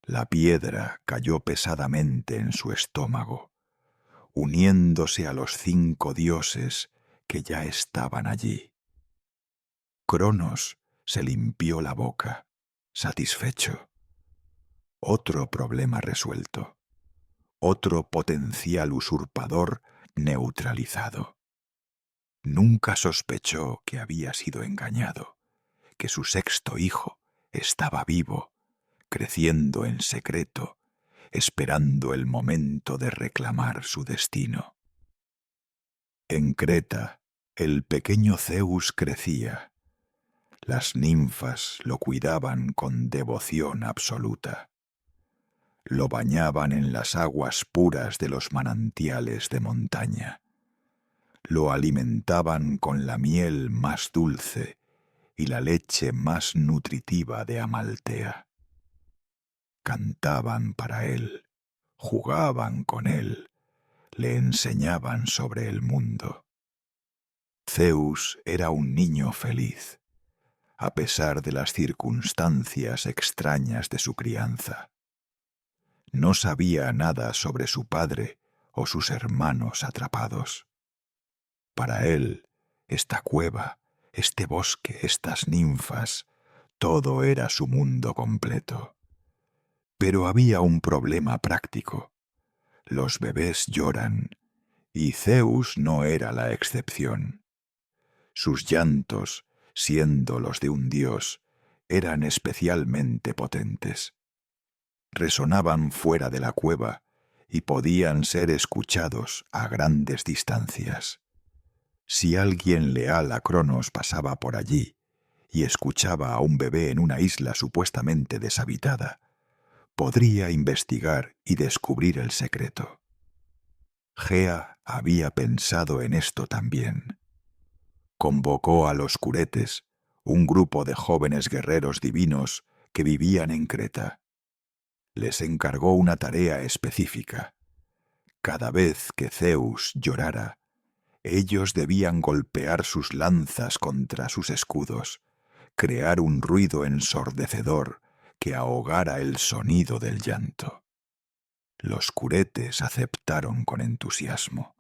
La piedra cayó pesadamente en su estómago, uniéndose a los 5 dioses que ya estaban allí. Cronos se limpió la boca, satisfecho. Otro problema resuelto. Otro potencial usurpador neutralizado. Nunca sospechó que había sido engañado, que su 6.º hijo estaba vivo, creciendo en secreto, esperando el momento de reclamar su destino. En Creta, el pequeño Zeus crecía. Las ninfas lo cuidaban con devoción absoluta. Lo bañaban en las aguas puras de los manantiales de montaña. Lo alimentaban con la miel más dulce y la leche más nutritiva de Amaltea. Cantaban para él, jugaban con él, le enseñaban sobre el mundo. Zeus era un niño feliz, a pesar de las circunstancias extrañas de su crianza. No sabía nada sobre su padre o sus hermanos atrapados. Para él, esta cueva, este bosque, estas ninfas, todo era su mundo completo. Pero había un problema práctico. Los bebés lloran, y Zeus no era la excepción. Sus llantos, siendo los de un dios, eran especialmente potentes. Resonaban fuera de la cueva y podían ser escuchados a grandes distancias. Si alguien leal a Cronos pasaba por allí y escuchaba a un bebé en una isla supuestamente deshabitada, podría investigar y descubrir el secreto. Gea había pensado en esto también. Convocó a los curetes, un grupo de jóvenes guerreros divinos que vivían en Creta. Les encargó una tarea específica. Cada vez que Zeus llorara, ellos debían golpear sus lanzas contra sus escudos, crear un ruido ensordecedor que ahogara el sonido del llanto. Los curetes aceptaron con entusiasmo.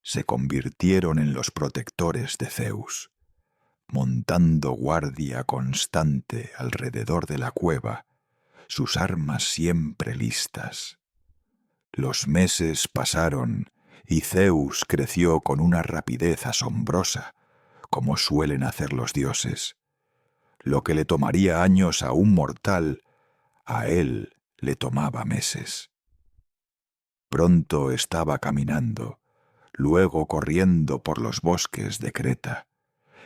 Se convirtieron en los protectores de Zeus, montando guardia constante alrededor de la cueva, sus armas siempre listas. Los meses pasaron y Zeus creció con una rapidez asombrosa, como suelen hacer los dioses. Lo que le tomaría años a un mortal, a él le tomaba meses. Pronto estaba caminando, luego corriendo por los bosques de Creta,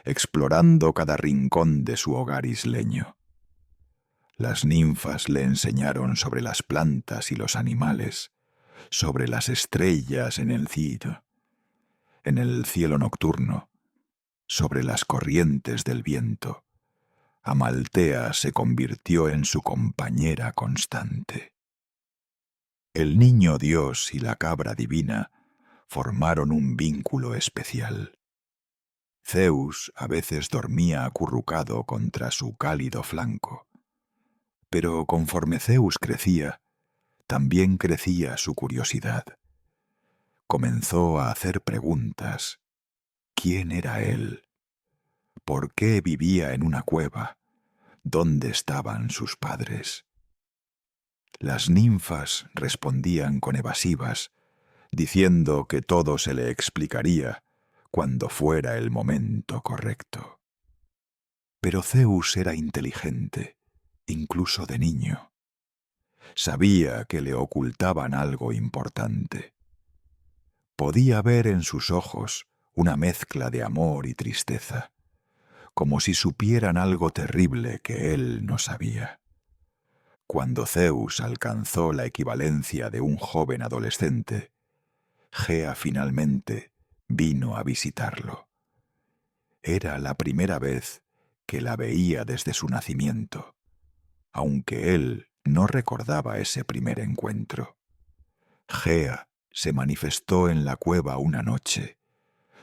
explorando cada rincón de su hogar isleño. Las ninfas le enseñaron sobre las plantas y los animales, sobre las estrellas en el cielo nocturno, sobre las corrientes del viento. Amaltea se convirtió en su compañera constante. El niño Dios y la cabra divina formaron un vínculo especial. Zeus a veces dormía acurrucado contra su cálido flanco, pero conforme Zeus crecía, también crecía su curiosidad. Comenzó a hacer preguntas. ¿Quién era él? ¿Por qué vivía en una cueva? ¿Dónde estaban sus padres? Las ninfas respondían con evasivas, diciendo que todo se le explicaría cuando fuera el momento correcto. Pero Zeus era inteligente, incluso de niño. Sabía que le ocultaban algo importante. Podía ver en sus ojos una mezcla de amor y tristeza, como si supieran algo terrible que él no sabía. Cuando Zeus alcanzó la equivalencia de un joven adolescente, Gea finalmente vino a visitarlo. Era la primera vez que la veía desde su nacimiento, aunque él no recordaba ese primer encuentro. Gea se manifestó en la cueva una noche,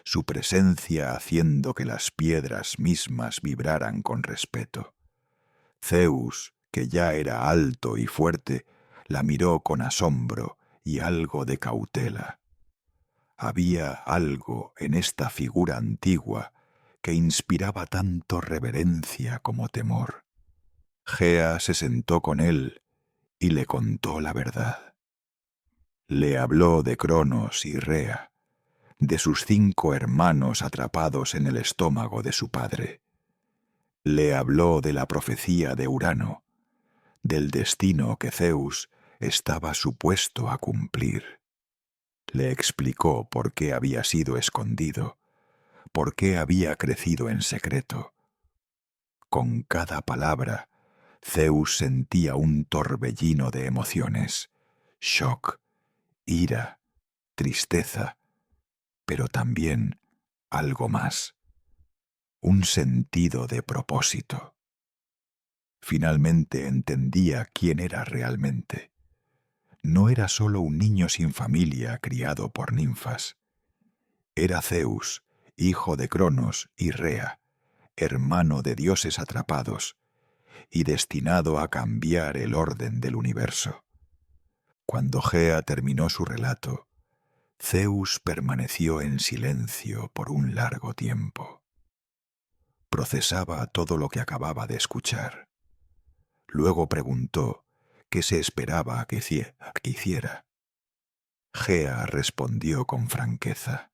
su presencia haciendo que las piedras mismas vibraran con respeto. Zeus, que ya era alto y fuerte, la miró con asombro y algo de cautela. Había algo en esta figura antigua que inspiraba tanto reverencia como temor. Gea se sentó con él y le contó la verdad. Le habló de Cronos y Rea, de sus 5 hermanos atrapados en el estómago de su padre. Le habló de la profecía de Urano, del destino que Zeus estaba supuesto a cumplir. Le explicó por qué había sido escondido, por qué había crecido en secreto. Con cada palabra, Zeus sentía un torbellino de emociones, shock, ira, tristeza, pero también algo más, un sentido de propósito. Finalmente entendía quién era realmente. no era solo un niño sin familia criado por ninfas. Era Zeus, hijo de Cronos y Rea, hermano de dioses atrapados, y destinado a cambiar el orden del universo. Cuando Gea terminó su relato, Zeus permaneció en silencio por un largo tiempo. Procesaba todo lo que acababa de escuchar. Luego preguntó qué se esperaba que hiciera. Gea respondió con franqueza.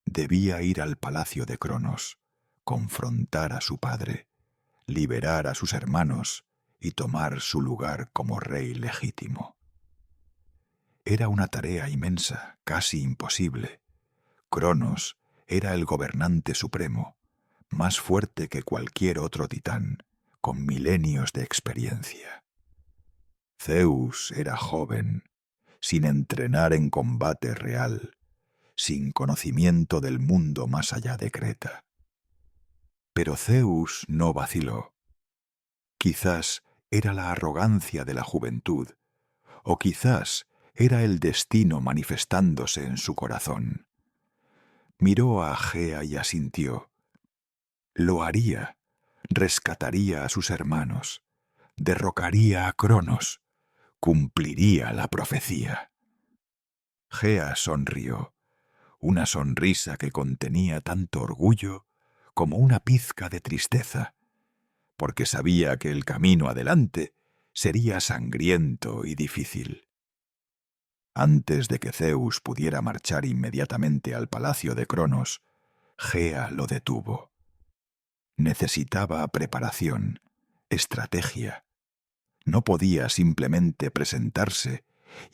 Debía ir al palacio de Cronos, confrontar a su padre, liberar a sus hermanos y tomar su lugar como rey legítimo. Era una tarea inmensa, casi imposible. Cronos era el gobernante supremo, más fuerte que cualquier otro titán, con milenios de experiencia. Zeus era joven, sin entrenar en combate real, sin conocimiento del mundo más allá de Creta. Pero Zeus no vaciló. Quizás era la arrogancia de la juventud, o quizás era el destino manifestándose en su corazón. Miró a Gea y asintió. Lo haría, rescataría a sus hermanos, derrocaría a Cronos, cumpliría la profecía. Gea sonrió, una sonrisa que contenía tanto orgullo como una pizca de tristeza, porque sabía que el camino adelante sería sangriento y difícil. Antes de que Zeus pudiera marchar inmediatamente al palacio de Cronos, Gea lo detuvo. Necesitaba preparación, estrategia. No podía simplemente presentarse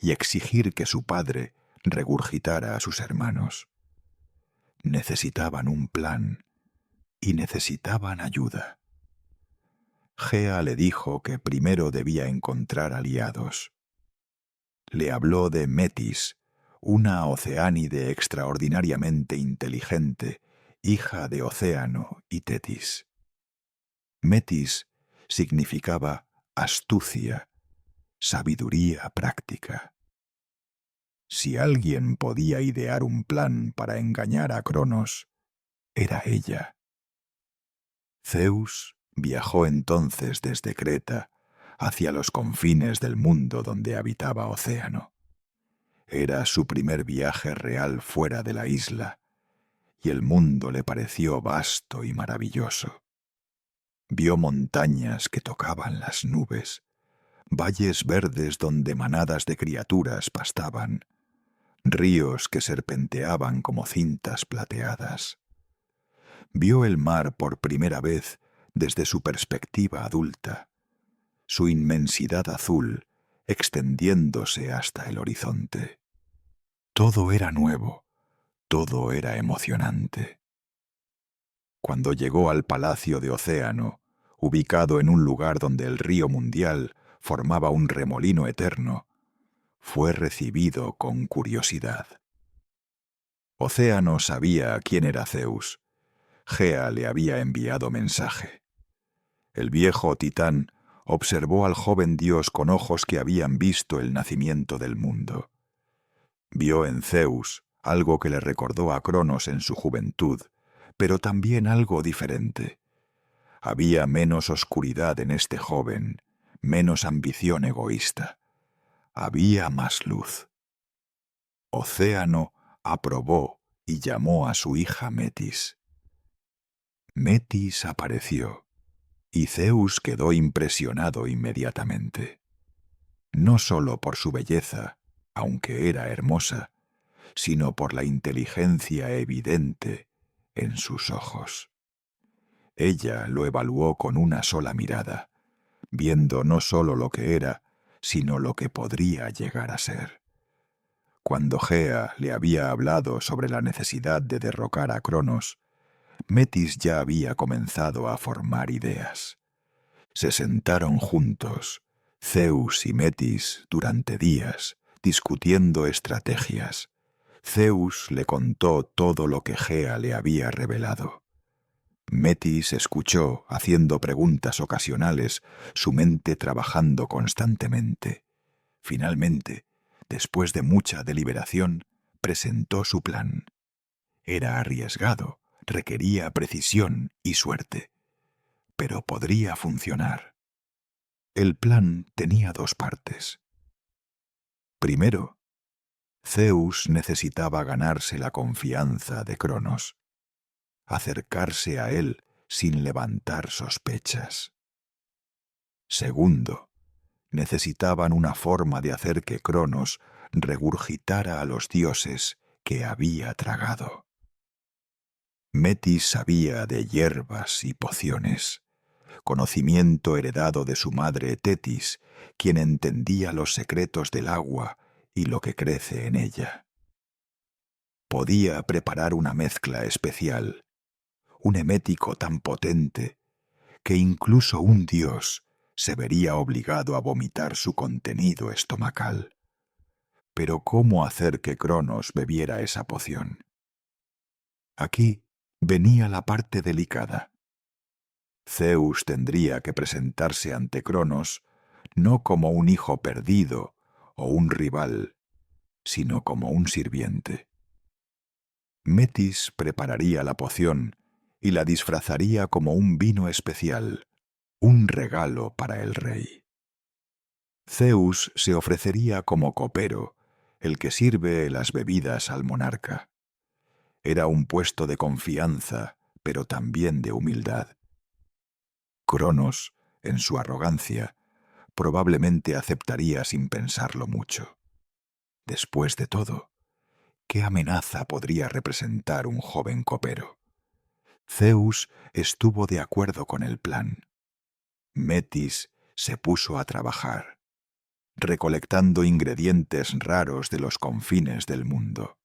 y exigir que su padre regurgitara a sus hermanos. Necesitaban un plan y necesitaban ayuda. Gea le dijo que primero debía encontrar aliados. Le habló de Metis, una oceánide extraordinariamente inteligente, hija de Océano y Tetis. Metis significaba astucia, sabiduría práctica. Si alguien podía idear un plan para engañar a Cronos, era ella. Zeus viajó entonces desde Creta hacia los confines del mundo donde habitaba Océano. Era su primer viaje real fuera de la isla, y el mundo le pareció vasto y maravilloso. Vio montañas que tocaban las nubes, valles verdes donde manadas de criaturas pastaban, ríos que serpenteaban como cintas plateadas. Vio el mar por primera vez desde su perspectiva adulta, su inmensidad azul extendiéndose hasta el horizonte. Todo era nuevo, todo era emocionante. Cuando llegó al palacio de Océano, ubicado en un lugar donde el río mundial formaba un remolino eterno, fue recibido con curiosidad. Océano sabía quién era Zeus. Gea le había enviado mensaje. El viejo titán observó al joven dios con ojos que habían visto el nacimiento del mundo. Vio en Zeus algo que le recordó a Cronos en su juventud, pero también algo diferente. Había menos oscuridad en este joven, menos ambición egoísta. Había más luz. Océano aprobó y llamó a su hija Metis. Metis apareció, y Zeus quedó impresionado inmediatamente. No solo por su belleza, aunque era hermosa, sino por la inteligencia evidente en sus ojos. Ella lo evaluó con una sola mirada, viendo no solo lo que era, sino lo que podría llegar a ser. Cuando Gea le había hablado sobre la necesidad de derrocar a Cronos, Metis ya había comenzado a formar ideas. Se sentaron juntos, Zeus y Metis, durante días, discutiendo estrategias. Zeus le contó todo lo que Gea le había revelado. Metis escuchó, haciendo preguntas ocasionales, su mente trabajando constantemente. Finalmente, después de mucha deliberación, presentó su plan. Era arriesgado, requería precisión y suerte, pero podría funcionar. El plan tenía dos partes. Primero, Zeus necesitaba ganarse la confianza de Cronos, acercarse a él sin levantar sospechas. Segundo, necesitaban una forma de hacer que Cronos regurgitara a los dioses que había tragado. Metis sabía de hierbas y pociones, conocimiento heredado de su madre Tetis, quien entendía los secretos del agua y lo que crece en ella. Podía preparar una mezcla especial, un emético tan potente que incluso un dios se vería obligado a vomitar su contenido estomacal. Pero ¿cómo hacer que Cronos bebiera esa poción? Aquí venía la parte delicada. Zeus tendría que presentarse ante Cronos no como un hijo perdido o un rival, sino como un sirviente. Metis prepararía la poción y la disfrazaría como un vino especial, un regalo para el rey. Zeus se ofrecería como copero, el que sirve las bebidas al monarca. Era un puesto de confianza, pero también de humildad. Cronos, en su arrogancia, probablemente aceptaría sin pensarlo mucho. Después de todo, ¿qué amenaza podría representar un joven copero? Zeus estuvo de acuerdo con el plan. Metis se puso a trabajar, recolectando ingredientes raros de los confines del mundo.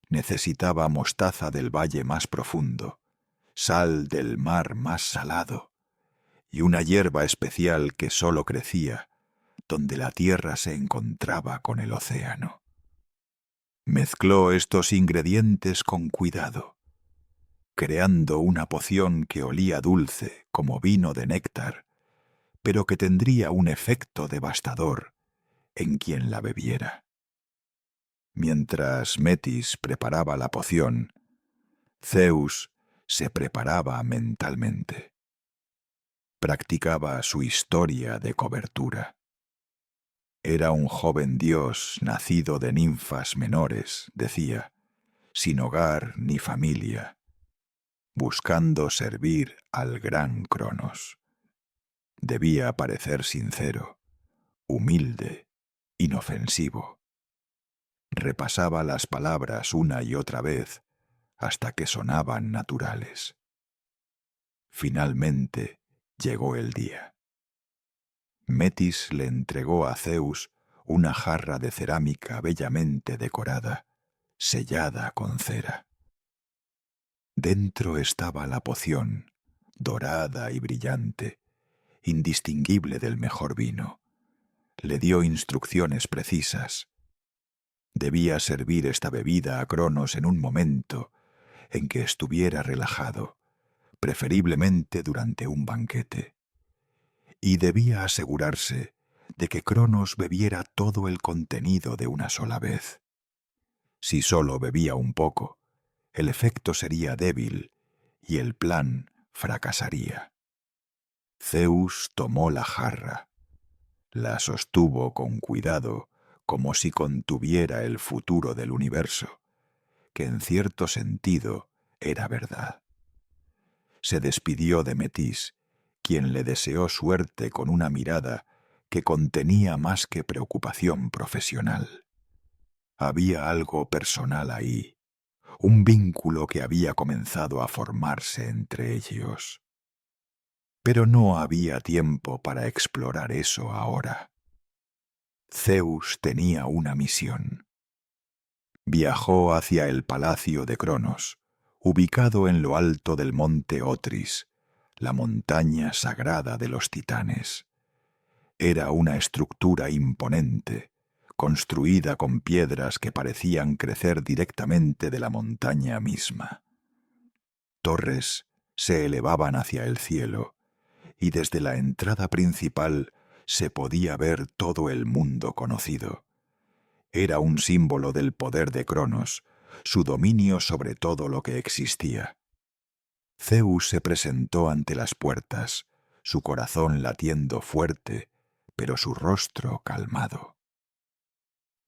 Necesitaba mostaza del valle más profundo, sal del mar más salado, y una hierba especial que sólo crecía donde la tierra se encontraba con el océano. Mezcló estos ingredientes con cuidado, creando una poción que olía dulce como vino de néctar, pero que tendría un efecto devastador en quien la bebiera. Mientras Metis preparaba la poción, Zeus se preparaba mentalmente. Practicaba su historia de cobertura. Era un joven dios nacido de ninfas menores, decía, sin hogar ni familia, buscando servir al gran Cronos. Debía parecer sincero, humilde, inofensivo. Repasaba las palabras una y otra vez hasta que sonaban naturales. Finalmente llegó el día. Metis le entregó a Zeus una jarra de cerámica bellamente decorada, sellada con cera. Dentro estaba la poción, dorada y brillante, indistinguible del mejor vino. Le dio instrucciones precisas. Debía servir esta bebida a Cronos en un momento en que estuviera relajado, preferiblemente durante un banquete. Y debía asegurarse de que Cronos bebiera todo el contenido de una sola vez. Si solo bebía un poco, el efecto sería débil y el plan fracasaría. Zeus tomó la jarra, la sostuvo con cuidado como si contuviera el futuro del universo, que en cierto sentido era verdad. Se despidió de Metis, quien le deseó suerte con una mirada que contenía más que preocupación profesional. Había algo personal ahí, un vínculo que había comenzado a formarse entre ellos. Pero no había tiempo para explorar eso ahora. Zeus tenía una misión. Viajó hacia el palacio de Cronos, ubicado en lo alto del monte Otris, la montaña sagrada de los titanes. Era una estructura imponente, construida con piedras que parecían crecer directamente de la montaña misma. Torres se elevaban hacia el cielo, y desde la entrada principal se podía ver todo el mundo conocido. Era un símbolo del poder de Cronos, su dominio sobre todo lo que existía. Zeus se presentó ante las puertas, su corazón latiendo fuerte, pero su rostro calmado.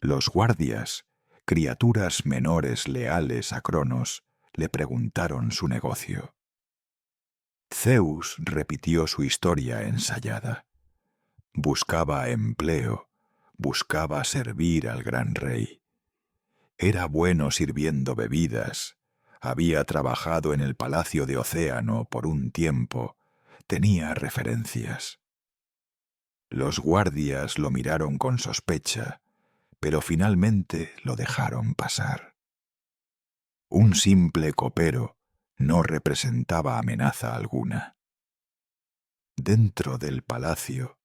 Los guardias, criaturas menores leales a Cronos, le preguntaron su negocio. Zeus repitió su historia ensayada. Buscaba empleo, buscaba servir al gran rey. Era bueno sirviendo bebidas, había trabajado en el palacio de Océano por un tiempo, tenía referencias. Los guardias lo miraron con sospecha, pero finalmente lo dejaron pasar. Un simple copero no representaba amenaza alguna. Dentro del palacio,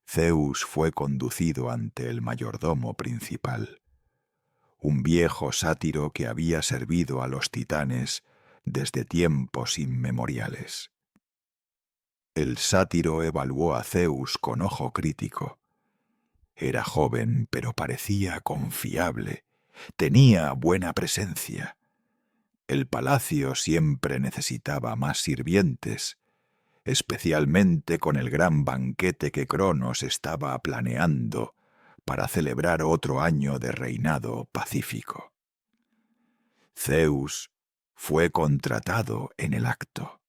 Zeus fue conducido ante el mayordomo principal, un viejo sátiro que había servido a los titanes desde tiempos inmemoriales. El sátiro evaluó a Zeus con ojo crítico. Era joven, pero parecía confiable, tenía buena presencia. El palacio siempre necesitaba más sirvientes, especialmente con el gran banquete que Cronos estaba planeando para celebrar otro año de reinado pacífico. Zeus fue contratado en el acto.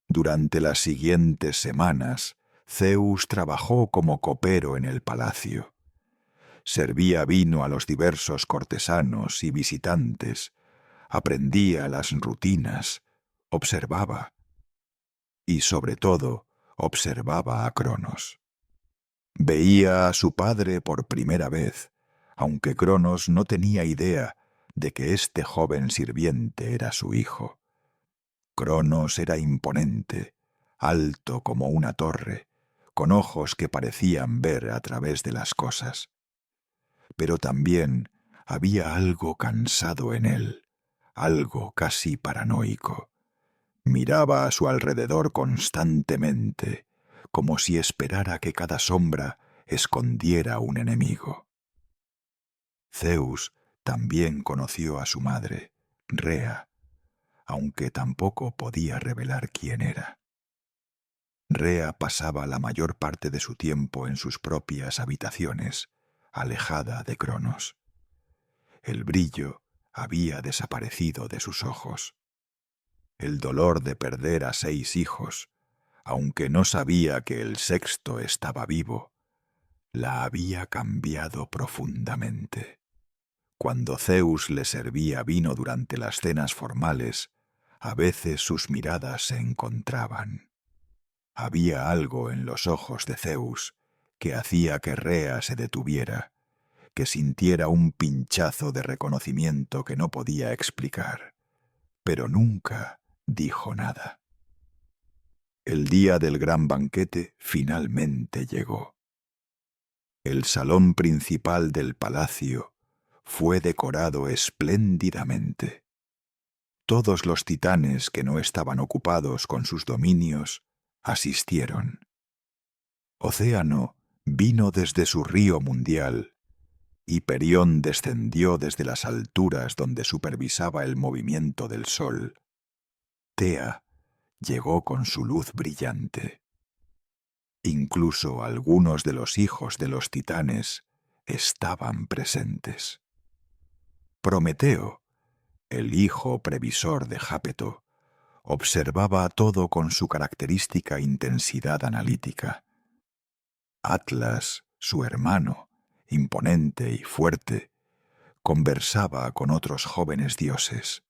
Durante las siguientes semanas, Zeus trabajó como copero en el palacio. Servía vino a los diversos cortesanos y visitantes, aprendía las rutinas, observaba y, sobre todo, observaba a Cronos. Veía a su padre por primera vez, aunque Cronos no tenía idea de que este joven sirviente era su hijo. Cronos era imponente, alto como una torre, con ojos que parecían ver a través de las cosas. Pero también había algo cansado en él, algo casi paranoico. Miraba a su alrededor constantemente, como si esperara que cada sombra escondiera un enemigo. Zeus también conoció a su madre, Rea, aunque tampoco podía revelar quién era. Rea pasaba la mayor parte de su tiempo en sus propias habitaciones, alejada de Cronos. El brillo había desaparecido de sus ojos. El dolor de perder a 6 hijos, aunque no sabía que el sexto estaba vivo, la había cambiado profundamente. Cuando Zeus le servía vino durante las cenas formales, a veces sus miradas se encontraban. Había algo en los ojos de Zeus que hacía que Rea se detuviera, que sintiera un pinchazo de reconocimiento que no podía explicar, pero nunca dijo nada. El día del gran banquete finalmente llegó. El salón principal del palacio fue decorado espléndidamente. Todos los titanes que no estaban ocupados con sus dominios asistieron. Océano vino desde su río mundial, y Perión descendió desde las alturas donde supervisaba el movimiento del sol. Tea llegó con su luz brillante. Incluso algunos de los hijos de los titanes estaban presentes. Prometeo, el hijo previsor de Jápeto, observaba todo con su característica intensidad analítica. Atlas, su hermano, imponente y fuerte, conversaba con otros jóvenes dioses.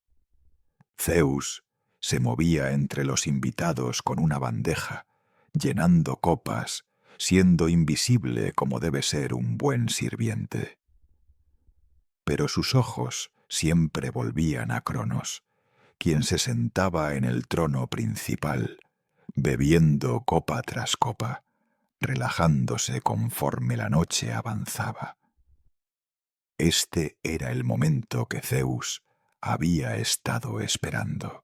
Zeus se movía entre los invitados con una bandeja, llenando copas, siendo invisible como debe ser un buen sirviente. Pero sus ojos siempre volvían a Cronos, quien se sentaba en el trono principal, bebiendo copa tras copa, relajándose conforme la noche avanzaba. Este era el momento que Zeus había estado esperando.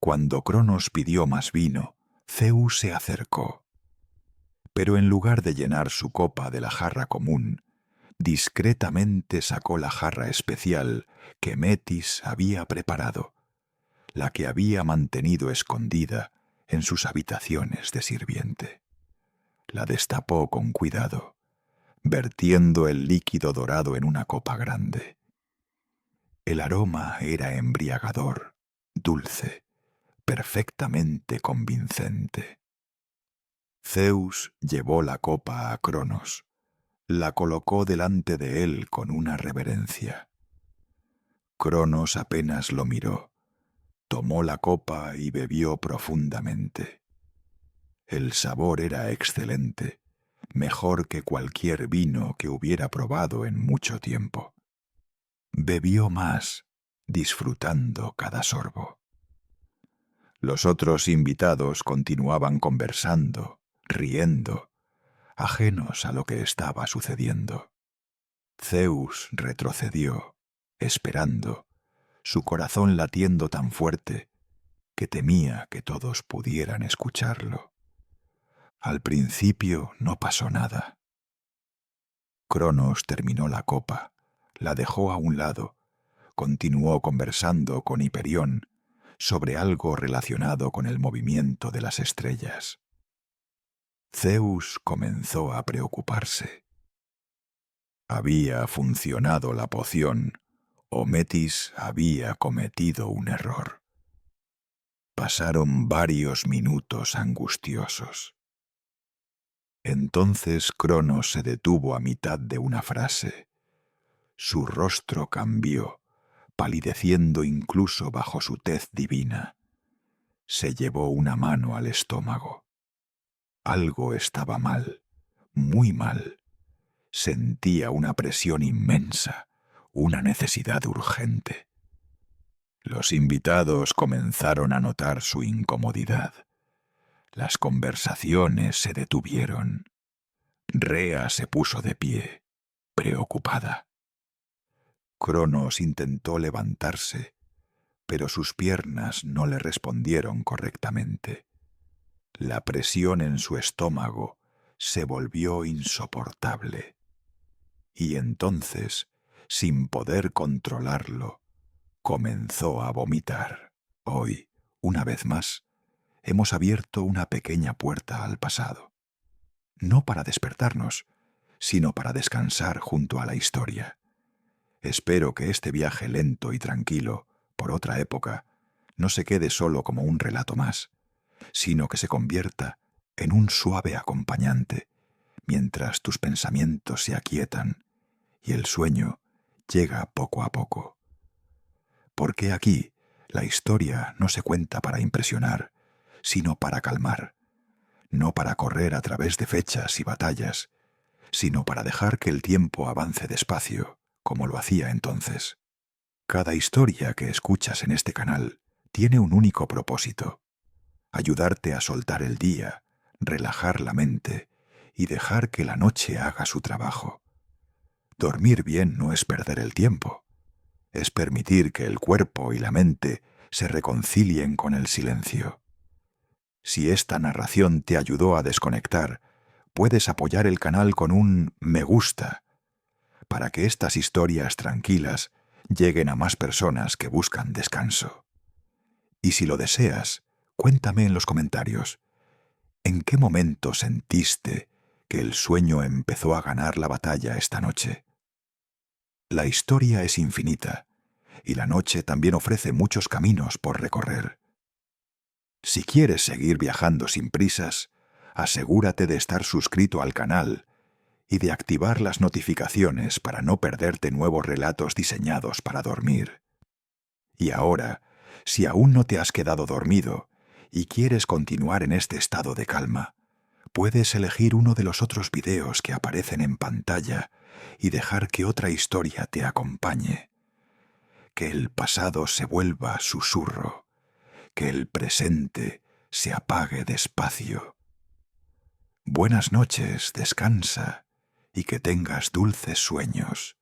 Cuando Cronos pidió más vino, Zeus se acercó. pero en lugar de llenar su copa de la jarra común, discretamente sacó la jarra especial que Metis había preparado, la que había mantenido escondida en sus habitaciones de sirviente. La destapó con cuidado, vertiendo el líquido dorado en una copa grande. El aroma era embriagador, dulce, perfectamente convincente. Zeus llevó la copa a Cronos, la colocó delante de él con una reverencia. Cronos apenas lo miró, tomó la copa y bebió profundamente. El sabor era excelente, mejor que cualquier vino que hubiera probado en mucho tiempo. Bebió más, disfrutando cada sorbo. Los otros invitados continuaban conversando, riendo, ajenos a lo que estaba sucediendo. Zeus retrocedió, esperando, su corazón latiendo tan fuerte que temía que todos pudieran escucharlo. Al principio no pasó nada. Cronos terminó la copa, la dejó a un lado, continuó conversando con Hiperión sobre algo relacionado con el movimiento de las estrellas. Zeus comenzó a preocuparse. Había funcionado la poción, o Metis había cometido un error. Pasaron varios minutos angustiosos. Entonces Cronos se detuvo a mitad de una frase. Su rostro cambió, palideciendo incluso bajo su tez divina. Se llevó una mano al estómago. Algo estaba mal, muy mal. Sentía una presión inmensa, una necesidad urgente. Los invitados comenzaron a notar su incomodidad. Las conversaciones se detuvieron. Rea se puso de pie, preocupada. Cronos intentó levantarse, pero sus piernas no le respondieron correctamente. La presión en su estómago se volvió insoportable. Y entonces, sin poder controlarlo, comenzó a vomitar. Hoy, una vez más, hemos abierto una pequeña puerta al pasado. No para despertarnos, sino para descansar junto a la historia. Espero que este viaje lento y tranquilo, por otra época, no se quede solo como un relato más, sino que se convierta en un suave acompañante, mientras tus pensamientos se aquietan y el sueño llega poco a poco. Porque aquí la historia no se cuenta para impresionar, sino para calmar, no para correr a través de fechas y batallas, sino para dejar que el tiempo avance despacio, como lo hacía entonces. Cada historia que escuchas en este canal tiene un único propósito: ayudarte a soltar el día, relajar la mente y dejar que la noche haga su trabajo. Dormir bien no es perder el tiempo, es permitir que el cuerpo y la mente se reconcilien con el silencio. Si esta narración te ayudó a desconectar, puedes apoyar el canal con un me gusta, para que estas historias tranquilas lleguen a más personas que buscan descanso. Y si lo deseas, cuéntame en los comentarios, ¿en qué momento sentiste que el sueño empezó a ganar la batalla esta noche? La historia es infinita, y la noche también ofrece muchos caminos por recorrer. Si quieres seguir viajando sin prisas, asegúrate de estar suscrito al canal y de activar las notificaciones para no perderte nuevos relatos diseñados para dormir. Y ahora, si aún no te has quedado dormido y quieres continuar en este estado de calma, puedes elegir uno de los otros videos que aparecen en pantalla y dejar que otra historia te acompañe. Que el pasado se vuelva susurro, que el presente se apague despacio. Buenas noches, descansa y que tengas dulces sueños.